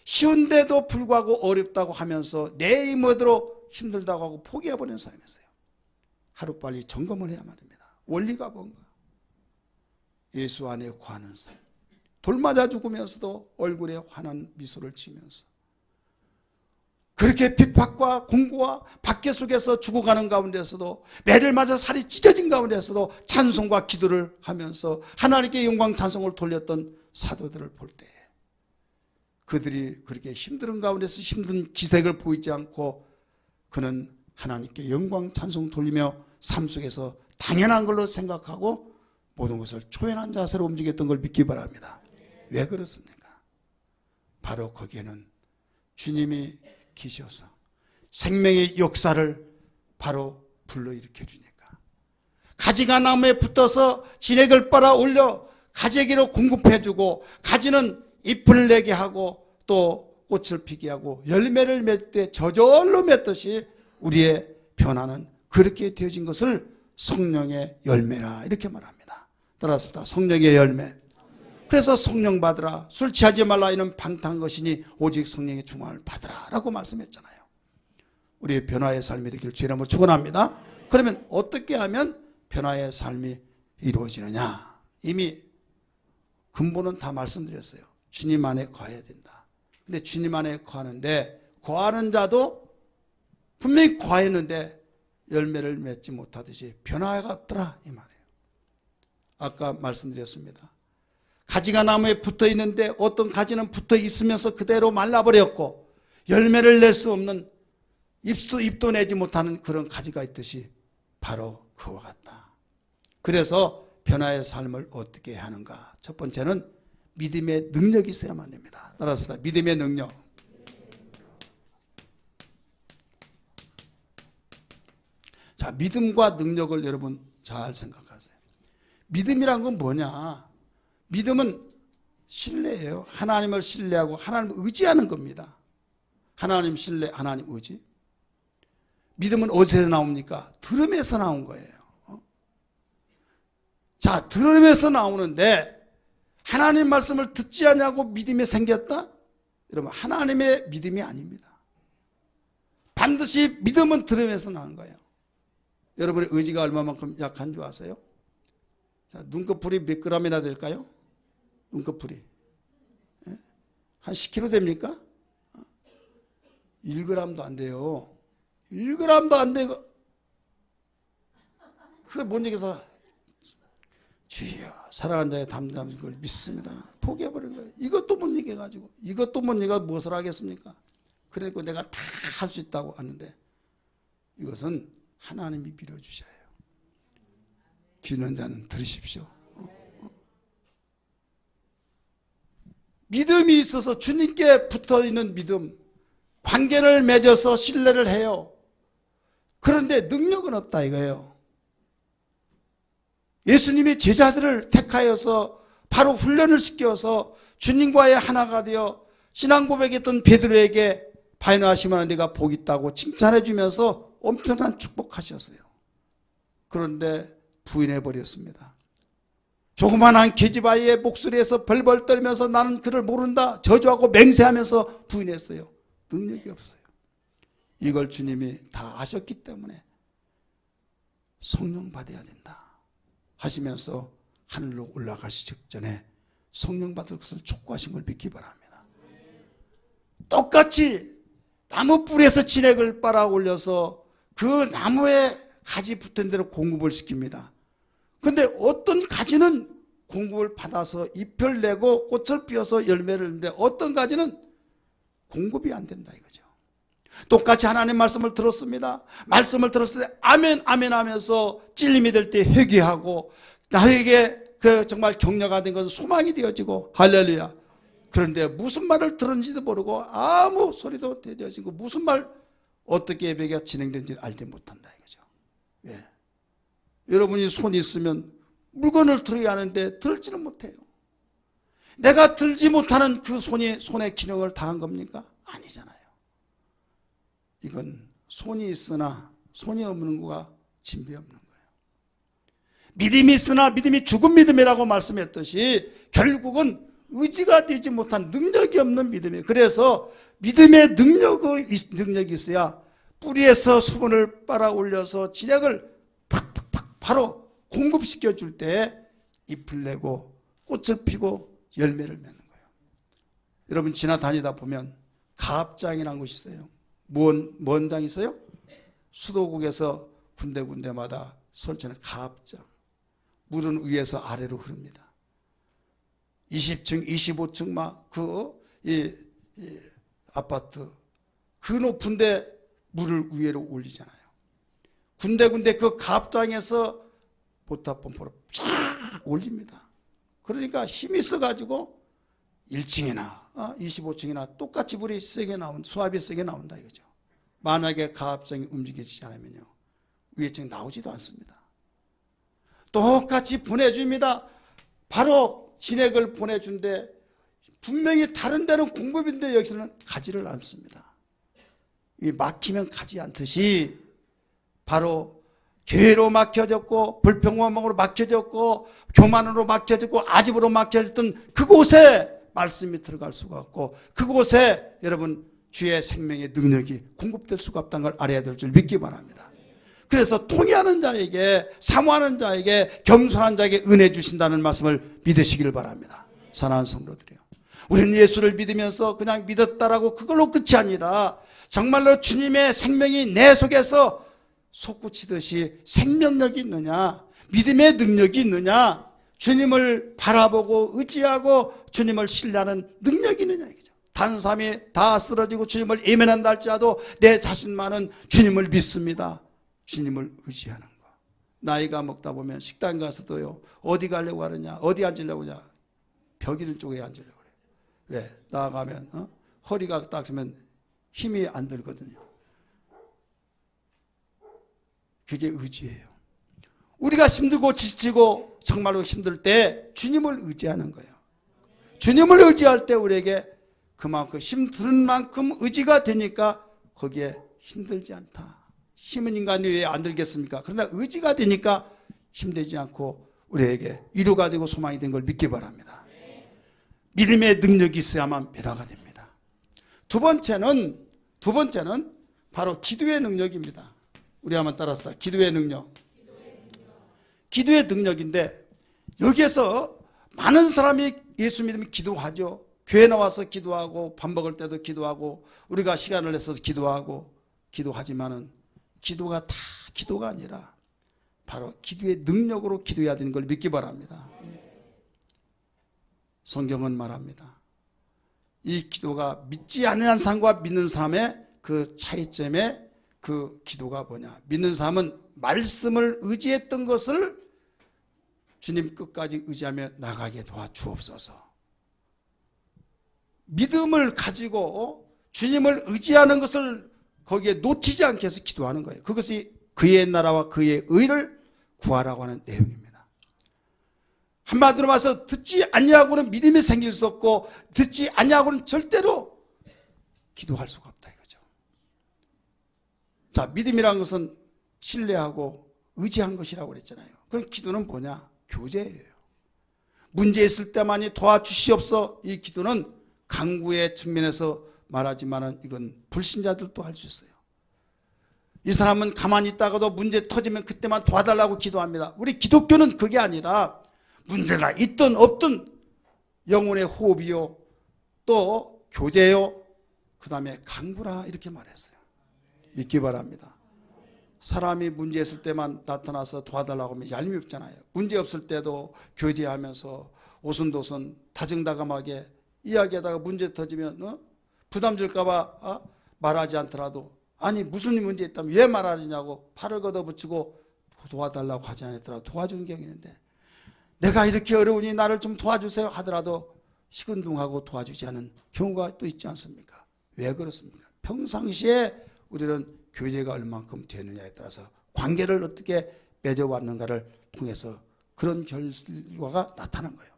쉬운데도 불구하고 어렵다고 하면서 내 힘으로 힘들다고 하고 포기해버리는 삶이었어요. 하루빨리 점검을 해야 말입니다. 원리가 뭔가? 예수 안에 거하는 삶. 돌 맞아 죽으면서도 얼굴에 환한 미소를 지으면서 그렇게 핍박과 공고와 박해 속에서 죽어가는 가운데서도 매를 맞아 살이 찢어진 가운데서도 찬송과 기도를 하면서 하나님께 영광 찬송을 돌렸던 사도들을 볼 때 그들이 그렇게 힘든 가운데서 힘든 기색을 보이지 않고 그는 하나님께 영광 찬송 돌리며 삶 속에서 당연한 걸로 생각하고 모든 것을 초연한 자세로 움직였던 걸 믿기 바랍니다. 왜 그렇습니까? 바로 거기에는 주님이 계셔서 생명의 역사를 바로 불러일으켜 주니까 가지가 나무에 붙어서 진액을 빨아 올려 가지에게로 공급해 주고 가지는 잎을 내게 하고 또 꽃을 피게 하고 열매를 맺을 때 저절로 맺듯이 우리의 변화는 그렇게 되어진 것을 성령의 열매라 이렇게 말합니다. 따라서 성령의 열매. 그래서 성령 받으라. 술 취하지 말라. 이는 방탕한 것이니 오직 성령의 충만을 받으라 라고 말씀했잖아요. 우리의 변화의 삶이 되기를 주의 이름으로 축원합니다. 그러면 어떻게 하면 변화의 삶이 이루어지느냐? 이미 근본은 다 말씀드렸어요. 주님 안에 거해야 된다. 근데 주님 안에 거하는데, 거하는 자도 분명히 거했는데 열매를 맺지 못하듯이 변화가 없더라 이 말이에요. 아까 말씀드렸습니다. 가지가 나무에 붙어 있는데 어떤 가지는 붙어 있으면서 그대로 말라버렸고 열매를 낼 수 없는, 잎도 내지 못하는 그런 가지가 있듯이 바로 그와 같다. 그래서 변화의 삶을 어떻게 해야 하는가? 첫 번째는 믿음의 능력이 있어야만 됩니다. 따라서 믿음의 능력. 자, 믿음과 능력을 여러분 잘 생각하세요. 믿음이란 건 뭐냐? 믿음은 신뢰예요. 하나님을 신뢰하고 하나님을 의지하는 겁니다. 하나님 신뢰, 하나님 의지. 믿음은 어디서 나옵니까? 들음에서 나온 거예요. 자, 들음에서 나오는데 하나님 말씀을 듣지 않냐고 믿음이 생겼다? 여러분, 하나님의 믿음이 아닙니다. 반드시 믿음은 들음에서 나온 거예요. 여러분의 의지가 얼마만큼 약한 줄 아세요? 자, 눈꺼풀이 몇 g이나 될까요? 눈꺼풀이 한 10kg 됩니까? 1g도 안 돼요. 1g도 안 되고, 그게 뭔 얘기해서 주여 사랑하는 자의 담담한 걸 믿습니다. 포기해버린 거예요. 이것도 못 얘기해가지고, 이것도 못 얘기가 무엇을 하겠습니까? 그래서 내가 다 할 수 있다고 하는데, 이것은 하나님이 밀어주셔야 해요. 귀는 자는 들으십시오. 믿음이 있어서 주님께 붙어있는 믿음, 관계를 맺어서 신뢰를 해요. 그런데 능력은 없다 이거예요. 예수님이 제자들을 택하여서 바로 훈련을 시켜서 주님과의 하나가 되어 신앙 고백했던 베드로에게 바이너하시면 네가 복 있다고 칭찬해 주면서 엄청난 축복하셨어요. 그런데 부인해버렸습니다. 조그만한 계집아이의 목소리에서 벌벌 떨면서 나는 그를 모른다 저주하고 맹세하면서 부인했어요. 능력이 없어요. 이걸 주님이 다 아셨기 때문에 성령 받아야 된다 하시면서 하늘로 올라가시 직전에 성령 받을 것을 촉구하신 걸 믿기 바랍니다. 똑같이 나무 뿌리에서 진액을 빨아 올려서 그 나무에 가지 붙은 대로 공급을 시킵니다. 그런데 어떤 가지는 공급을 받아서 잎을 내고 꽃을 피워서 열매를 내는데 어떤 가지는 공급이 안 된다 이거죠. 똑같이 하나님 말씀을 들었습니다. 말씀을 들었을 때 아멘 아멘 하면서 찔림이 될 때 회개하고 나에게 그 정말 격려가 된 것은 소망이 되어지고 할렐루야. 그런데 무슨 말을 들었는지도 모르고 아무 소리도 되어지고 무슨 말 어떻게 예배가 진행된지 알지 못한다 이거죠. 예. 여러분이 손이 있으면 물건을 들어야 하는데 들지는 못해요. 내가 들지 못하는 그 손이 손의 기능을 다한 겁니까? 아니잖아요. 이건 손이 있으나 손이 없는 거가 진비 없는 거예요. 믿음이 있으나 믿음이 죽은 믿음이라고 말씀했듯이 결국은 의지가 되지 못한 능력이 없는 믿음이에요. 그래서 믿음의 능력이 있어야 뿌리에서 수분을 빨아 올려서 진액을 팍팍팍 바로 공급시켜 줄 때 잎을 내고 꽃을 피고 열매를 맺는 거예요. 여러분 지나다니다 보면 가합장이라는 곳이 있어요. 뭔 장이 있어요? 수도국에서 군데군데마다 설치하는 가합장. 물은 위에서 아래로 흐릅니다. 20층, 25층 막 이 아파트 그 높은데 물을 위로 올리잖아요. 군데군데 그 가합장에서 보타펌프로 쫙 올립니다. 그러니까 힘이 있어가지고 1층이나 25층이나 똑같이 물이 세게 수압이 세게 나온다 이거죠. 만약에 가합장이 움직이지 않으면요 위에 층 나오지도 않습니다. 똑같이 보내줍니다. 바로 진액을 보내준데 분명히 다른 데는 공급인데 여기서는 가지를 않습니다. 이 막히면 가지 않듯이 바로 교회로 막혀졌고 불평원망으로 막혀졌고 교만으로 막혀졌고 아집으로 막혀졌던 그곳에 말씀이 들어갈 수가 없고 그곳에 여러분 주의 생명의 능력이 공급될 수가 없다는 걸 알아야 될 줄 믿기 바랍니다. 그래서 통회하는 자에게 사모하는 자에게 겸손한 자에게 은혜 주신다는 말씀을 믿으시길 바랍니다. 사랑하는 성도들이요. 우리는 예수를 믿으면서 그냥 믿었다라고 그걸로 끝이 아니라 정말로 주님의 생명이 내 속에서 솟구치듯이 생명력이 있느냐, 믿음의 능력이 있느냐, 주님을 바라보고 의지하고 주님을 신뢰하는 능력이 있느냐 이거죠. 다른 사람이 다 쓰러지고 주님을 예면한다 할지라도 내 자신만은 주님을 믿습니다. 주님을 의지하는 거. 나이가 먹다 보면 식당 가서도요, 어디 가려고 하느냐, 어디 앉으려고 하냐, 벽 있는 쪽에 앉으려고 그래요. 왜? 나가면 허리가 딱 서면 힘이 안 들거든요. 그게 의지예요. 우리가 힘들고 지치고 정말로 힘들 때 주님을 의지하는 거예요. 주님을 의지할 때 우리에게 그만큼 힘드는 만큼 의지가 되니까 거기에 힘들지 않다. 힘은 인간이 왜 안 들겠습니까? 그러나 의지가 되니까 힘들지 않고 우리에게 위로가 되고 소망이 된 걸 믿기 바랍니다. 믿음의 능력이 있어야만 변화가 됩니다. 두 번째는 바로 기도의 능력입니다. 우리 한번 따라서 기도의 능력. 기도의 능력인데 여기에서 많은 사람이 예수 믿으면 기도하죠. 교회 나와서 기도하고 밥 먹을 때도 기도하고 우리가 시간을 내서 기도하고 기도하지만은 기도가 다 기도가 아니라 바로 기도의 능력으로 기도해야 되는 걸 믿기 바랍니다. 성경은 말합니다. 이 기도가 믿지 않는 사람과 믿는 사람의 그 차이점의 그 기도가 뭐냐. 믿는 사람은 말씀을 의지했던 것을 주님 끝까지 의지하며 나가게 도와주옵소서. 믿음을 가지고 주님을 의지하는 것을 거기에 놓치지 않게 해서 기도하는 거예요. 그것이 그의 나라와 그의 의를 구하라고 하는 내용입니다. 한마디로 말해서 듣지 아니하고는 믿음이 생길 수 없고 듣지 아니하고는 절대로 기도할 수가 없다 이거죠. 자, 믿음이라는 것은 신뢰하고 의지한 것이라고 그랬잖아요. 그럼 기도는 뭐냐? 교제예요. 문제 있을 때만이 도와주시옵소. 이 기도는 강구의 측면에서 말하지만은 이건 불신자들도 할 수 있어요. 이 사람은 가만히 있다가도 문제 터지면 그때만 도와달라고 기도합니다. 우리 기독교는 그게 아니라 문제가 있든 없든 영혼의 호흡이요, 또 교제요, 그 다음에 강구라 이렇게 말했어요. 믿기 바랍니다. 사람이 문제 있을 때만 나타나서 도와달라고 하면 얄미 없잖아요. 문제 없을 때도 교제하면서 오순도순 다정다감하게 이야기하다가 문제 터지면 부담 줄까 봐 말하지 않더라도 아니 무슨 문제 있다면 왜 말하느냐고 팔을 걷어붙이고 도와달라고 하지 않았더라도 도와주는 경우 있는데 내가 이렇게 어려우니 나를 좀 도와주세요 하더라도 시큰둥하고 도와주지 않은 경우가 또 있지 않습니까? 왜 그렇습니까? 평상시에 우리는 교제가 얼만큼 되느냐에 따라서 관계를 어떻게 맺어왔는가를 통해서 그런 결과가 나타난 거예요.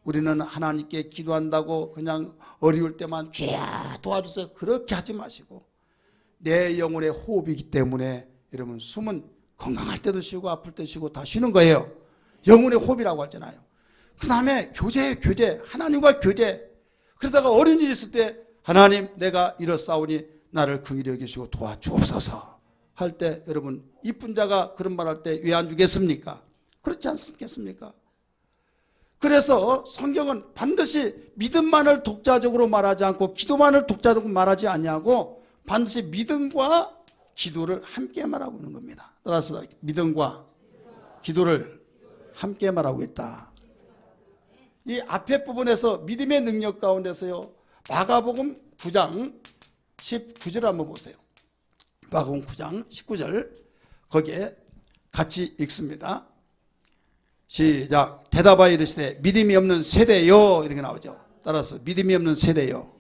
우리는 하나님께 기도한다고 그냥 어려울 때만 주야 도와주세요 그렇게 하지 마시고 내 영혼의 호흡이기 때문에 여러분 숨은 건강할 때도 쉬고 아플 때도 쉬고 다 쉬는 거예요. 영혼의 호흡이라고 하잖아요. 그 다음에 교제 하나님과 교제. 그러다가 어려운 일이 있을 때 하나님 내가 이렇사오니 나를 긍휼히 여기시고 도와주옵소서 할 때 여러분 이쁜 자가 그런 말 할 때 왜 안 주겠습니까? 그렇지 않겠습니까? 그래서 성경은 반드시 믿음만을 독자적으로 말하지 않고 기도만을 독자적으로 말하지 아니하고 반드시 믿음과 기도를 함께 말하고 있는 겁니다. 따라서 믿음과 기도를 함께 말하고 있다. 이 앞에 부분에서 믿음의 능력 가운데서요. 마가복음 9장 19절 한번 보세요. 마가복음 9장 19절 거기에 같이 읽습니다. 시작. 대답하여 이르시되 믿음이 없는 세대요 이렇게 나오죠. 따라서 믿음이 없는 세대요.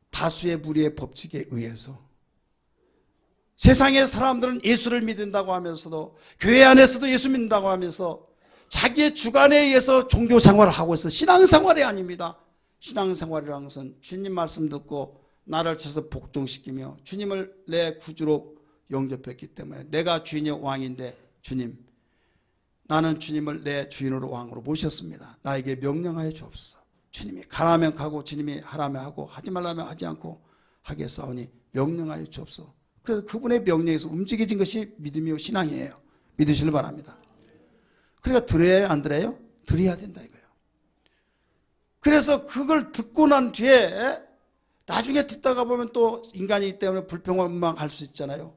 다수의 무리의 법칙에 의해서 세상의 사람들은 예수를 믿는다고 하면서도 교회 안에서도 예수 믿는다고 하면서 자기의 주관에 의해서 종교 생활을 하고 있어. 신앙생활이 아닙니다. 신앙생활이라는 것은 주님 말씀 듣고 나를 쳐서 복종시키며 주님을 내 구주로 영접했기 때문에 내가 주인의 왕인데 주님 나는 주님을 내 주인으로 왕으로 모셨습니다. 나에게 명령하여 주옵소서. 주님이 가라면 가고 주님이 하라면 하고 하지 말라면 하지 않고 하겠사오니 명령하여 주옵소서. 그래서 그분의 명령에서 움직여진 것이 믿음이요 신앙이에요. 믿으시길 바랍니다. 그러니까 들어야 안 들어요? 들어야 된다 이거예요. 그래서 그걸 듣고 난 뒤에 나중에 듣다가 보면 또 인간이기 때문에 불평원망할 수 있잖아요.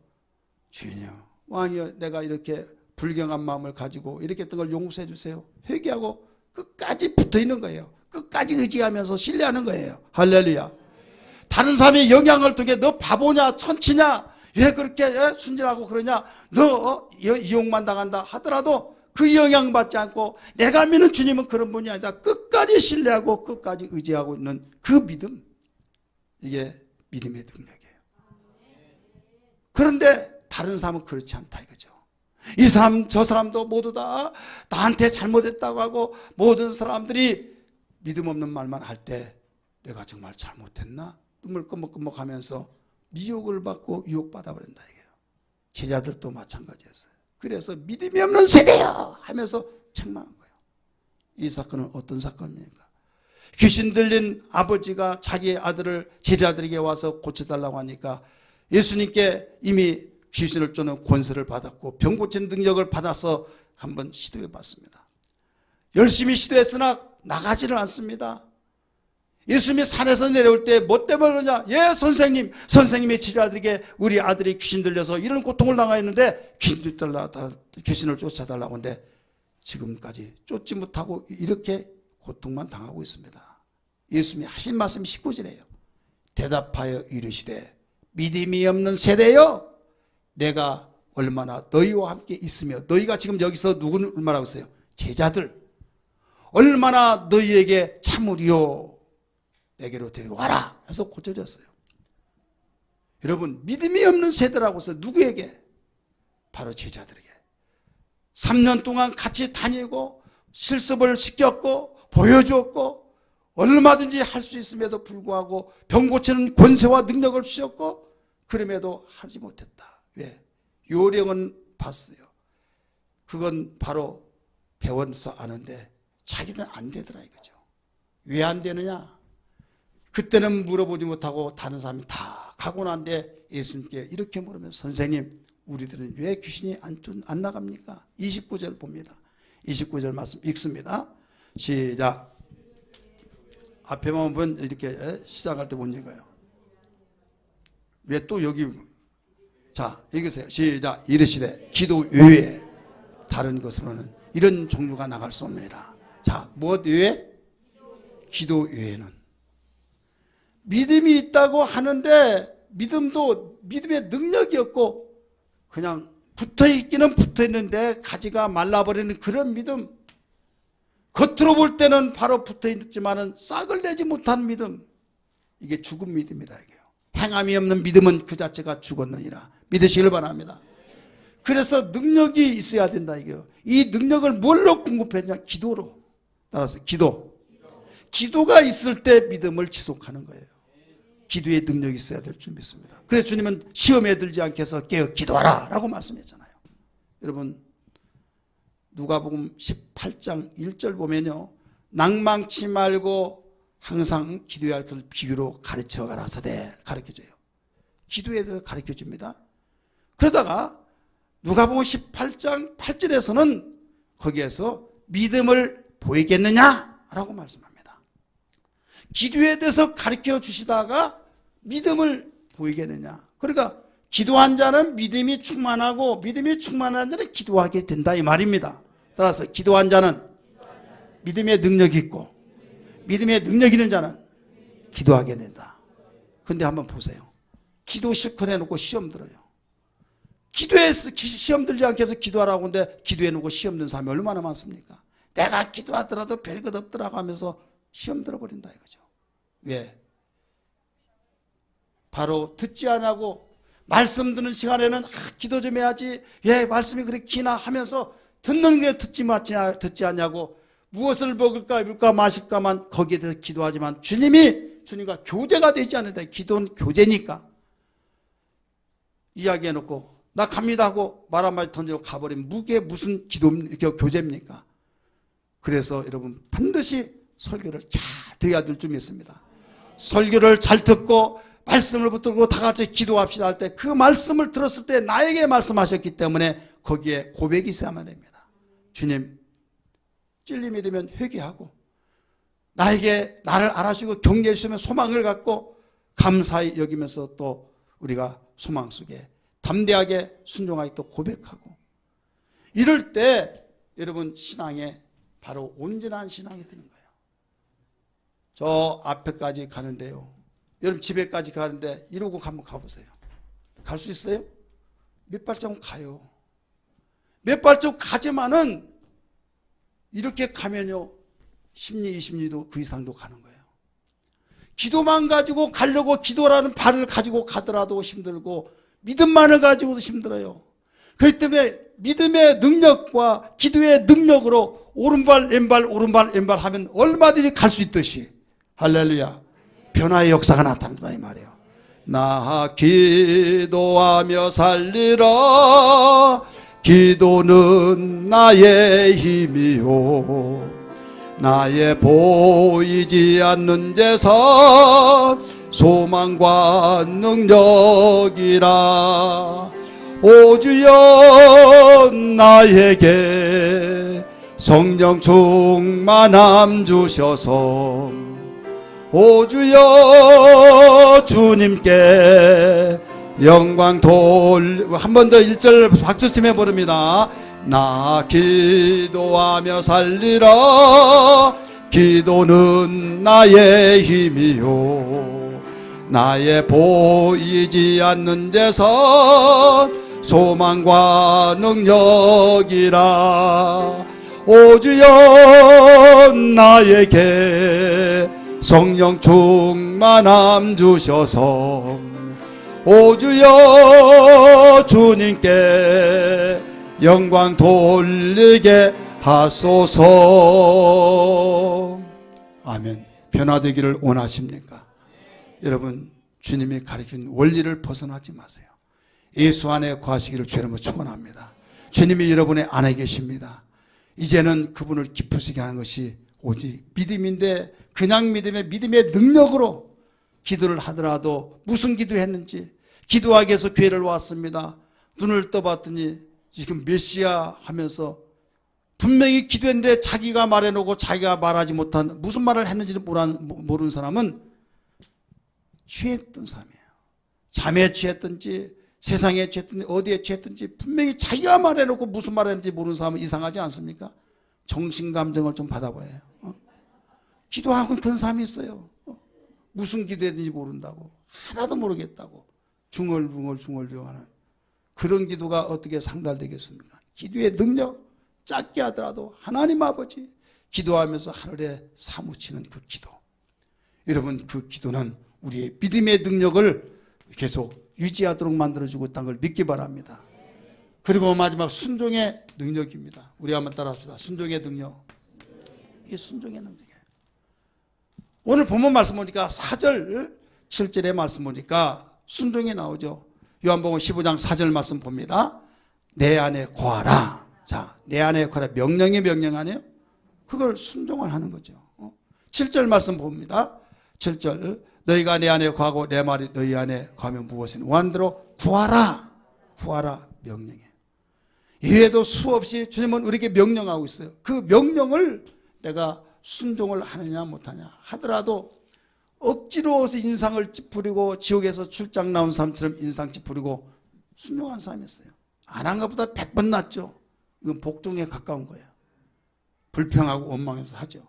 주인이여, 왕이여, 내가 이렇게 불경한 마음을 가지고 이렇게 했던 걸 용서해 주세요. 회개하고 끝까지 붙어 있는 거예요. 끝까지 의지하면서 신뢰하는 거예요. 할렐루야. 다른 사람의 영향을 통해 너 바보냐 천치냐 왜 그렇게 순진하고 그러냐 너 이용만 당한다 하더라도 그 영향받지 않고 내가 믿는 주님은 그런 분이 아니다. 끝까지 신뢰하고 끝까지 의지하고 있는 그 믿음, 이게 믿음의 능력이에요. 그런데 다른 사람은 그렇지 않다 이거죠. 이 사람 저 사람도 모두 다 나한테 잘못했다고 하고 모든 사람들이 믿음 없는 말만 할 때 내가 정말 잘못했나? 눈물 끔먹끔먹 하면서 미혹을 받고 유혹받아 버린다 이게요. 제자들도 마찬가지였어요. 그래서 믿음이 없는 세대요 하면서 책망한 거예요. 이 사건은 어떤 사건입니까? 귀신 들린 아버지가 자기의 아들을 제자들에게 와서 고쳐달라고 하니까 예수님께 이미 귀신을 쫓는 권세를 받았고 병 고치는 능력을 받아서 한번 시도해 봤습니다. 열심히 시도했으나 나가지를 않습니다. 예수님이 산에서 내려올 때 뭐 때문에 그러냐? 예, 선생님, 선생님의 제자들에게 우리 아들이 귀신 들려서 이런 고통을 당하였는데 귀신을 쫓아달라고 하는데 지금까지 쫓지 못하고 이렇게 고통만 당하고 있습니다. 예수님이 하신 말씀이 19절이에요. 대답하여 이르시되 믿음이 없는 세대여, 내가 얼마나 너희와 함께 있으며, 너희가 지금 여기서 누구를 말하고 있어요? 제자들. 얼마나 너희에게 참으리요, 내게로 데리고 와라 해서 고쳐졌어요. 여러분, 믿음이 없는 세대라고 해서 누구에게? 바로 제자들에게. 3년 동안 같이 다니고 실습을 시켰고 보여줬고 얼마든지 할 수 있음에도 불구하고 병 고치는 권세와 능력을 주셨고 그럼에도 하지 못했다. 왜? 요령은 봤어요. 그건 바로 배워서 아는데 자기는 안 되더라 이거죠. 왜 안 되느냐? 그때는 물어보지 못하고 다른 사람이 다 가고 난 뒤에 예수님께 이렇게 물으면, 선생님, 우리들은 왜 귀신이 안 나갑니까? 29절 봅니다. 29절 말씀 읽습니다. 시작. 앞에만 보면 이렇게 시작할 때 못 읽어요. 왜 또 여기? 자, 읽으세요. 시작. 이르시되 기도 외에 다른 것으로는 이런 종류가 나갈 수 없습니다. 자, 무엇 외에? 기도 외에는. 믿음이 있다고 하는데 믿음도 믿음의 능력이 없고 그냥 붙어있기는 붙어있는데 가지가 말라버리는 그런 믿음, 겉으로 볼 때는 바로 붙어있지만은 싹을 내지 못한 믿음, 이게 죽은 믿음이다 이게요. 행함이 없는 믿음은 그 자체가 죽었느니라 믿으시길 바랍니다. 그래서 능력이 있어야 된다 이게요. 이 능력을 뭘로 공급했냐? 기도로. 따라서 기도가 있을 때 믿음을 지속하는 거예요. 기도의 능력이 있어야 될 줄 믿습니다. 그래서 주님은 시험에 들지 않게 해서 깨어 기도하라 라고 말씀했잖아요. 여러분, 누가복음 18장 1절 보면요, 낭망치 말고 항상 기도해야 할 것을 비유로 가르쳐 가라사대 가르쳐줘요. 기도에 대해서 가르쳐줍니다. 그러다가 누가복음 18장 8절에서는 거기에서 믿음을 보이겠느냐라고 말씀합니다. 기도에 대해서 가르쳐 주시다가 믿음을 보이겠느냐. 그러니까 기도한 자는 믿음이 충만하고 믿음이 충만한 자는 기도하게 된다 이 말입니다. 따라서 기도한 자는 믿음의 능력이 있고 믿음의 능력 있는 자는 기도하게 된다. 근데 한번 보세요. 기도 실컷 해놓고 시험 들어요. 기도해서 시험 들지 않게 해서 기도하라고 하는데 기도해놓고 시험 든 사람이 얼마나 많습니까? 내가 기도하더라도 별것 없더라고 하면서 시험 들어버린다 이거죠. 왜? 바로 듣지 않고 말씀 듣는 시간에는 기도 좀 해야지, 왜 말씀이 그렇게 기나 하면서 듣는 게 듣지 않냐고, 무엇을 먹을까 입을까 마실까만 거기에 대해서 기도하지만 주님과 교제가 되지 않는다. 기도는 교제니까. 이야기해놓고 나 갑니다 하고 말 한마디 던지고 가버리면 무게 무슨 교제입니까? 그래서 여러분 반드시 설교를 잘 들어야 될 줄 믿습니다. 설교를 잘 듣고 말씀을 붙들고 다 같이 기도합시다 할 때 그 말씀을 들었을 때 나에게 말씀하셨기 때문에 거기에 고백이 있어야만 됩니다. 주님, 찔림이 되면 회개하고 나를 알아주시고 격려해 주시면 소망을 갖고 감사히 여기면서 또 우리가 소망 속에 담대하게 순종하게 또 고백하고, 이럴 때 여러분 신앙에 바로 온전한 신앙이 드는 거예요. 저 앞에까지 가는데요, 여러분 집에까지 가는데 이러고 한번 가보세요. 갈 수 있어요? 몇 발자국 가요. 몇 발자국 가지만은 이렇게 가면요 10리 20리도 그 이상도 가는 거예요. 기도만 가지고 가려고 기도라는 발을 가지고 가더라도 힘들고 믿음만을 가지고도 힘들어요. 그렇기 때문에 믿음의 능력과 기도의 능력으로 오른발 왼발 오른발 왼발 하면 얼마든지 갈 수 있듯이, 할렐루야, 변화의 역사가 나타난다 이 말이에요. 나 기도하며 살리라. 기도는 나의 힘이요 나의 보이지 않는 데서 소망과 능력이라. 오 주여 나에게 성령 충만함 주셔서, 오 주여 주님께 영광 한 번 더 1절 박수 치며 부릅니다. 나 기도하며 살리라. 기도는 나의 힘이요 나의 보이지 않는 데서 소망과 능력이라. 오 주여 나에게 성령 충만함 주셔서, 오 주여 주님께 영광 돌리게 하소서. 아멘. 변화되기를 원하십니까? 여러분, 주님이 가르친 원리를 벗어나지 마세요. 예수 안에 거하시기를 주님으로 축원합니다. 주님이 여러분의 안에 계십니다. 이제는 그분을 기쁘시게 하는 것이 오직 믿음인데, 그냥 믿음의 능력으로 기도를 하더라도 무슨 기도했는지, 기도하기 위해서 교회를 왔습니다. 눈을 떠봤더니 지금 메시아 하면서 분명히 기도했는데 자기가 말해놓고 자기가 말하지 못한, 무슨 말을 했는지는 모르는 사람은 취했던 사람이에요. 잠에 취했든지 세상에 취했든지 어디에 취했든지 분명히 자기가 말해놓고 무슨 말을 했는지 모르는 사람은 이상하지 않습니까? 정신감정을 좀 받아봐요. 기도하고 그런 사람이 있어요. 무슨 기도했는지 모른다고, 하나도 모르겠다고 중얼중얼하는 그런 기도가 어떻게 상달되겠습니까? 기도의 능력, 작게 하더라도 하나님 아버지 기도하면서 하늘에 사무치는 그 기도, 여러분 그 기도는 우리의 믿음의 능력을 계속 유지하도록 만들어주고 있다는 걸 믿기 바랍니다. 그리고 마지막 순종의 능력입니다. 우리 한번 따라합시다. 순종의 능력. 이 순종의 능력이에요. 오늘 본문 말씀 보니까 4절 7절의 말씀 보니까 순종이 나오죠. 요한복음 15장 4절 말씀 봅니다. 내 안에 거하라. 자, 내 안에 거하라. 명령이 명령 아니에요? 그걸 순종을 하는 거죠. 7절 말씀 봅니다. 7절 너희가 내 안에 거하고 내 말이 너희 안에 거하면 무엇이든 원하는 대로 구하라. 구하라 명령이에요. 이외에도 수없이 주님은 우리에게 명령하고 있어요. 그 명령을 내가 순종을 하느냐 못하냐 하더라도 억지로서 인상을 찌푸리고 지옥에서 출장 나온 사람처럼 인상 찌푸리고 순종한 사람이 있어요. 안 한 것보다 100번 낫죠. 이건 복종에 가까운 거예요. 불평하고 원망해서 하죠.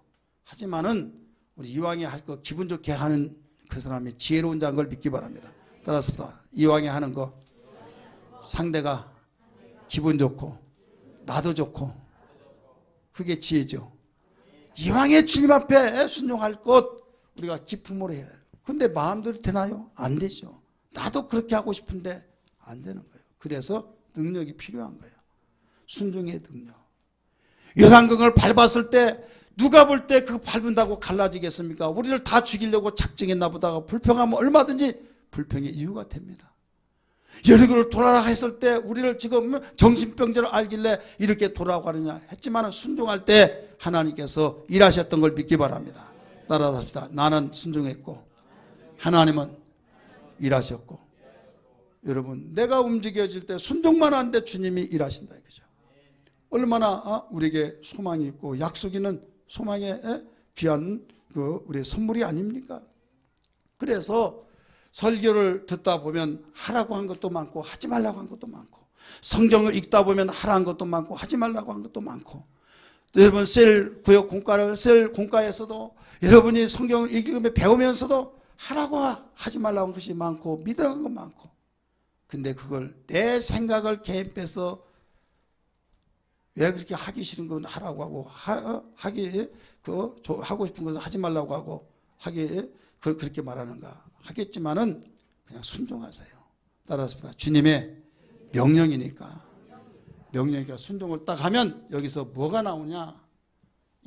하지만은 우리 이왕에 할 거 기분 좋게 하는 그 사람이 지혜로운 자인 걸 믿기 바랍니다. 따라서 이왕에 하는 거 상대가 기분 좋고 나도 좋고 그게 지혜죠. 이왕에 주님 앞에 순종할 것 우리가 기쁨으로 해야 해요. 근데 마음대로 되나요? 안 되죠. 나도 그렇게 하고 싶은데 안 되는 거예요. 그래서 능력이 필요한 거예요. 순종의 능력. 요단강을 밟았을 때 누가 볼 때 그 밟은다고 갈라지겠습니까? 우리를 다 죽이려고 작정했나 보다가 불평하면 얼마든지 불평의 이유가 됩니다. 여리고를 돌아라 했을 때 우리를 지금 정신병자를 알길래 이렇게 돌아가느냐 했지만 순종할 때 하나님께서 일하셨던 걸 믿기 바랍니다. 따라서 합시다. 나는 순종했고 하나님은 일하셨고. 여러분 내가 움직여질 때 순종만 하는데 주님이 일하신다 이거죠. 얼마나 우리에게 소망이 있고 약속이 있는 소망의 귀한 우리 선물이 아닙니까? 그래서 설교를 듣다 보면 하라고 한 것도 많고 하지 말라고 한 것도 많고, 성경을 읽다 보면 하라는 것도 많고 하지 말라고 한 것도 많고, 여러분 셀 구역 공과를 셀 공과에서도 여러분이 성경을 읽으며 배우면서도 하라고 하지 말라고 한 것이 많고 믿으라고 한 것 많고, 근데 그걸 내 생각을 개입해서 왜 그렇게 하기 싫은 건 하라고 하고 하고 싶은 것은 하지 말라고 하고 그렇게 말하는가 하겠지만은 그냥 순종하세요. 따라서 주님의 명령이니까 순종을 딱 하면 여기서 뭐가 나오냐?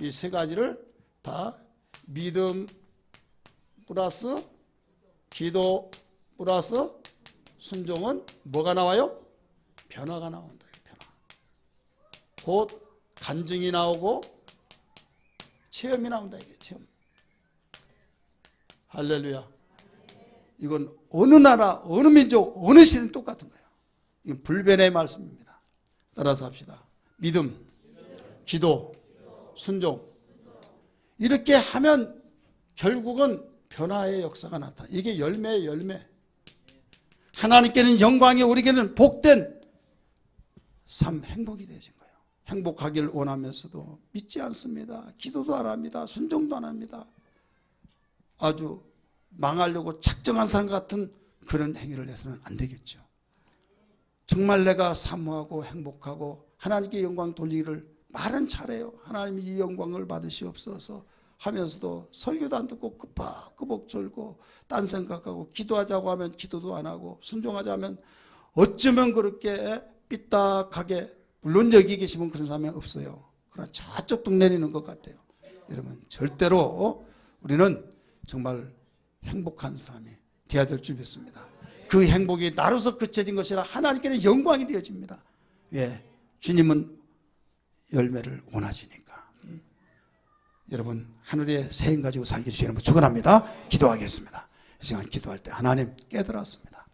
이 세 가지를 다 믿음 플러스 기도 플러스 순종은 뭐가 나와요? 변화가 나온다. 변화. 곧 간증이 나오고 체험이 나온다. 이게 체험. 할렐루야. 이건 어느 나라, 어느 민족, 어느 시대는 똑같은 거예요. 이건 불변의 말씀입니다. 따라서 합시다. 믿음, 기도, 순종. 이렇게 하면 결국은 변화의 역사가 나타나. 이게 열매예요, 열매. 하나님께는 영광이, 우리에게는 복된 삶, 행복이 되어진 거예요. 행복하기를 원하면서도 믿지 않습니다. 기도도 안 합니다. 순종도 안 합니다. 아주 망하려고 작정한 사람 같은 그런 행위를 해서는 안 되겠죠. 정말 내가 사모하고 행복하고 하나님께 영광 돌리기를 말은 잘해요. 하나님이 이 영광을 받으시옵소서 하면서도 설교도 안 듣고 끄벅끄벅 졸고 딴 생각하고, 기도하자고 하면 기도도 안 하고, 순종하자 하면 어쩌면 그렇게 삐딱하게, 물론 여기 계시면 그런 사람이 없어요. 그러나 저쪽 동네에 있는 것 같아요. 여러분 절대로 우리는 정말 행복한 사람이 되어야 될 줄 믿습니다. 그 행복이 나로서 그쳐진 것이라 하나님께는 영광이 되어집니다. 왜? 주님은 열매를 원하시니까. 여러분 하늘의 새임 가지고 살기 주시는 분 축원합니다. 기도하겠습니다. 이 시간 기도할 때 하나님 깨달았습니다.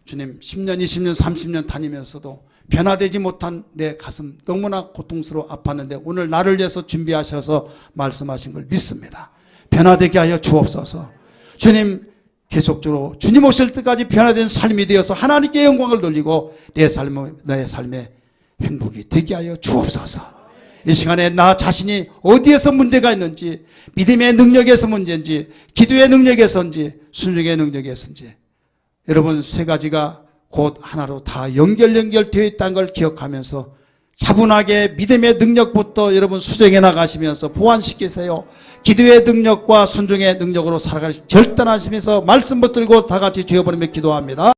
주님 10년, 20년, 30년 다니면서도 변화되지 못한 내 가슴 너무나 고통스러워 아팠는데 오늘 나를 위해서 준비하셔서 말씀하신 걸 믿습니다. 변화되게 하여 주옵소서. 주님 계속적으로 주님 오실 때까지 변화된 삶이 되어서 하나님께 영광을 돌리고 내 삶의 행복이 되게 하여 주옵소서. 이 시간에 나 자신이 어디에서 문제가 있는지, 믿음의 능력에서 문제인지, 기도의 능력에서인지, 순종의 능력에서인지, 여러분 세 가지가 곧 하나로 다 연결되어 있다는 걸 기억하면서 차분하게 믿음의 능력부터 여러분 수정해 나가시면서 보완시키세요. 기도의 능력과 순종의 능력으로 살아가는 결단하시면서 말씀 붙들고 다 같이 주여 버리며 기도합니다.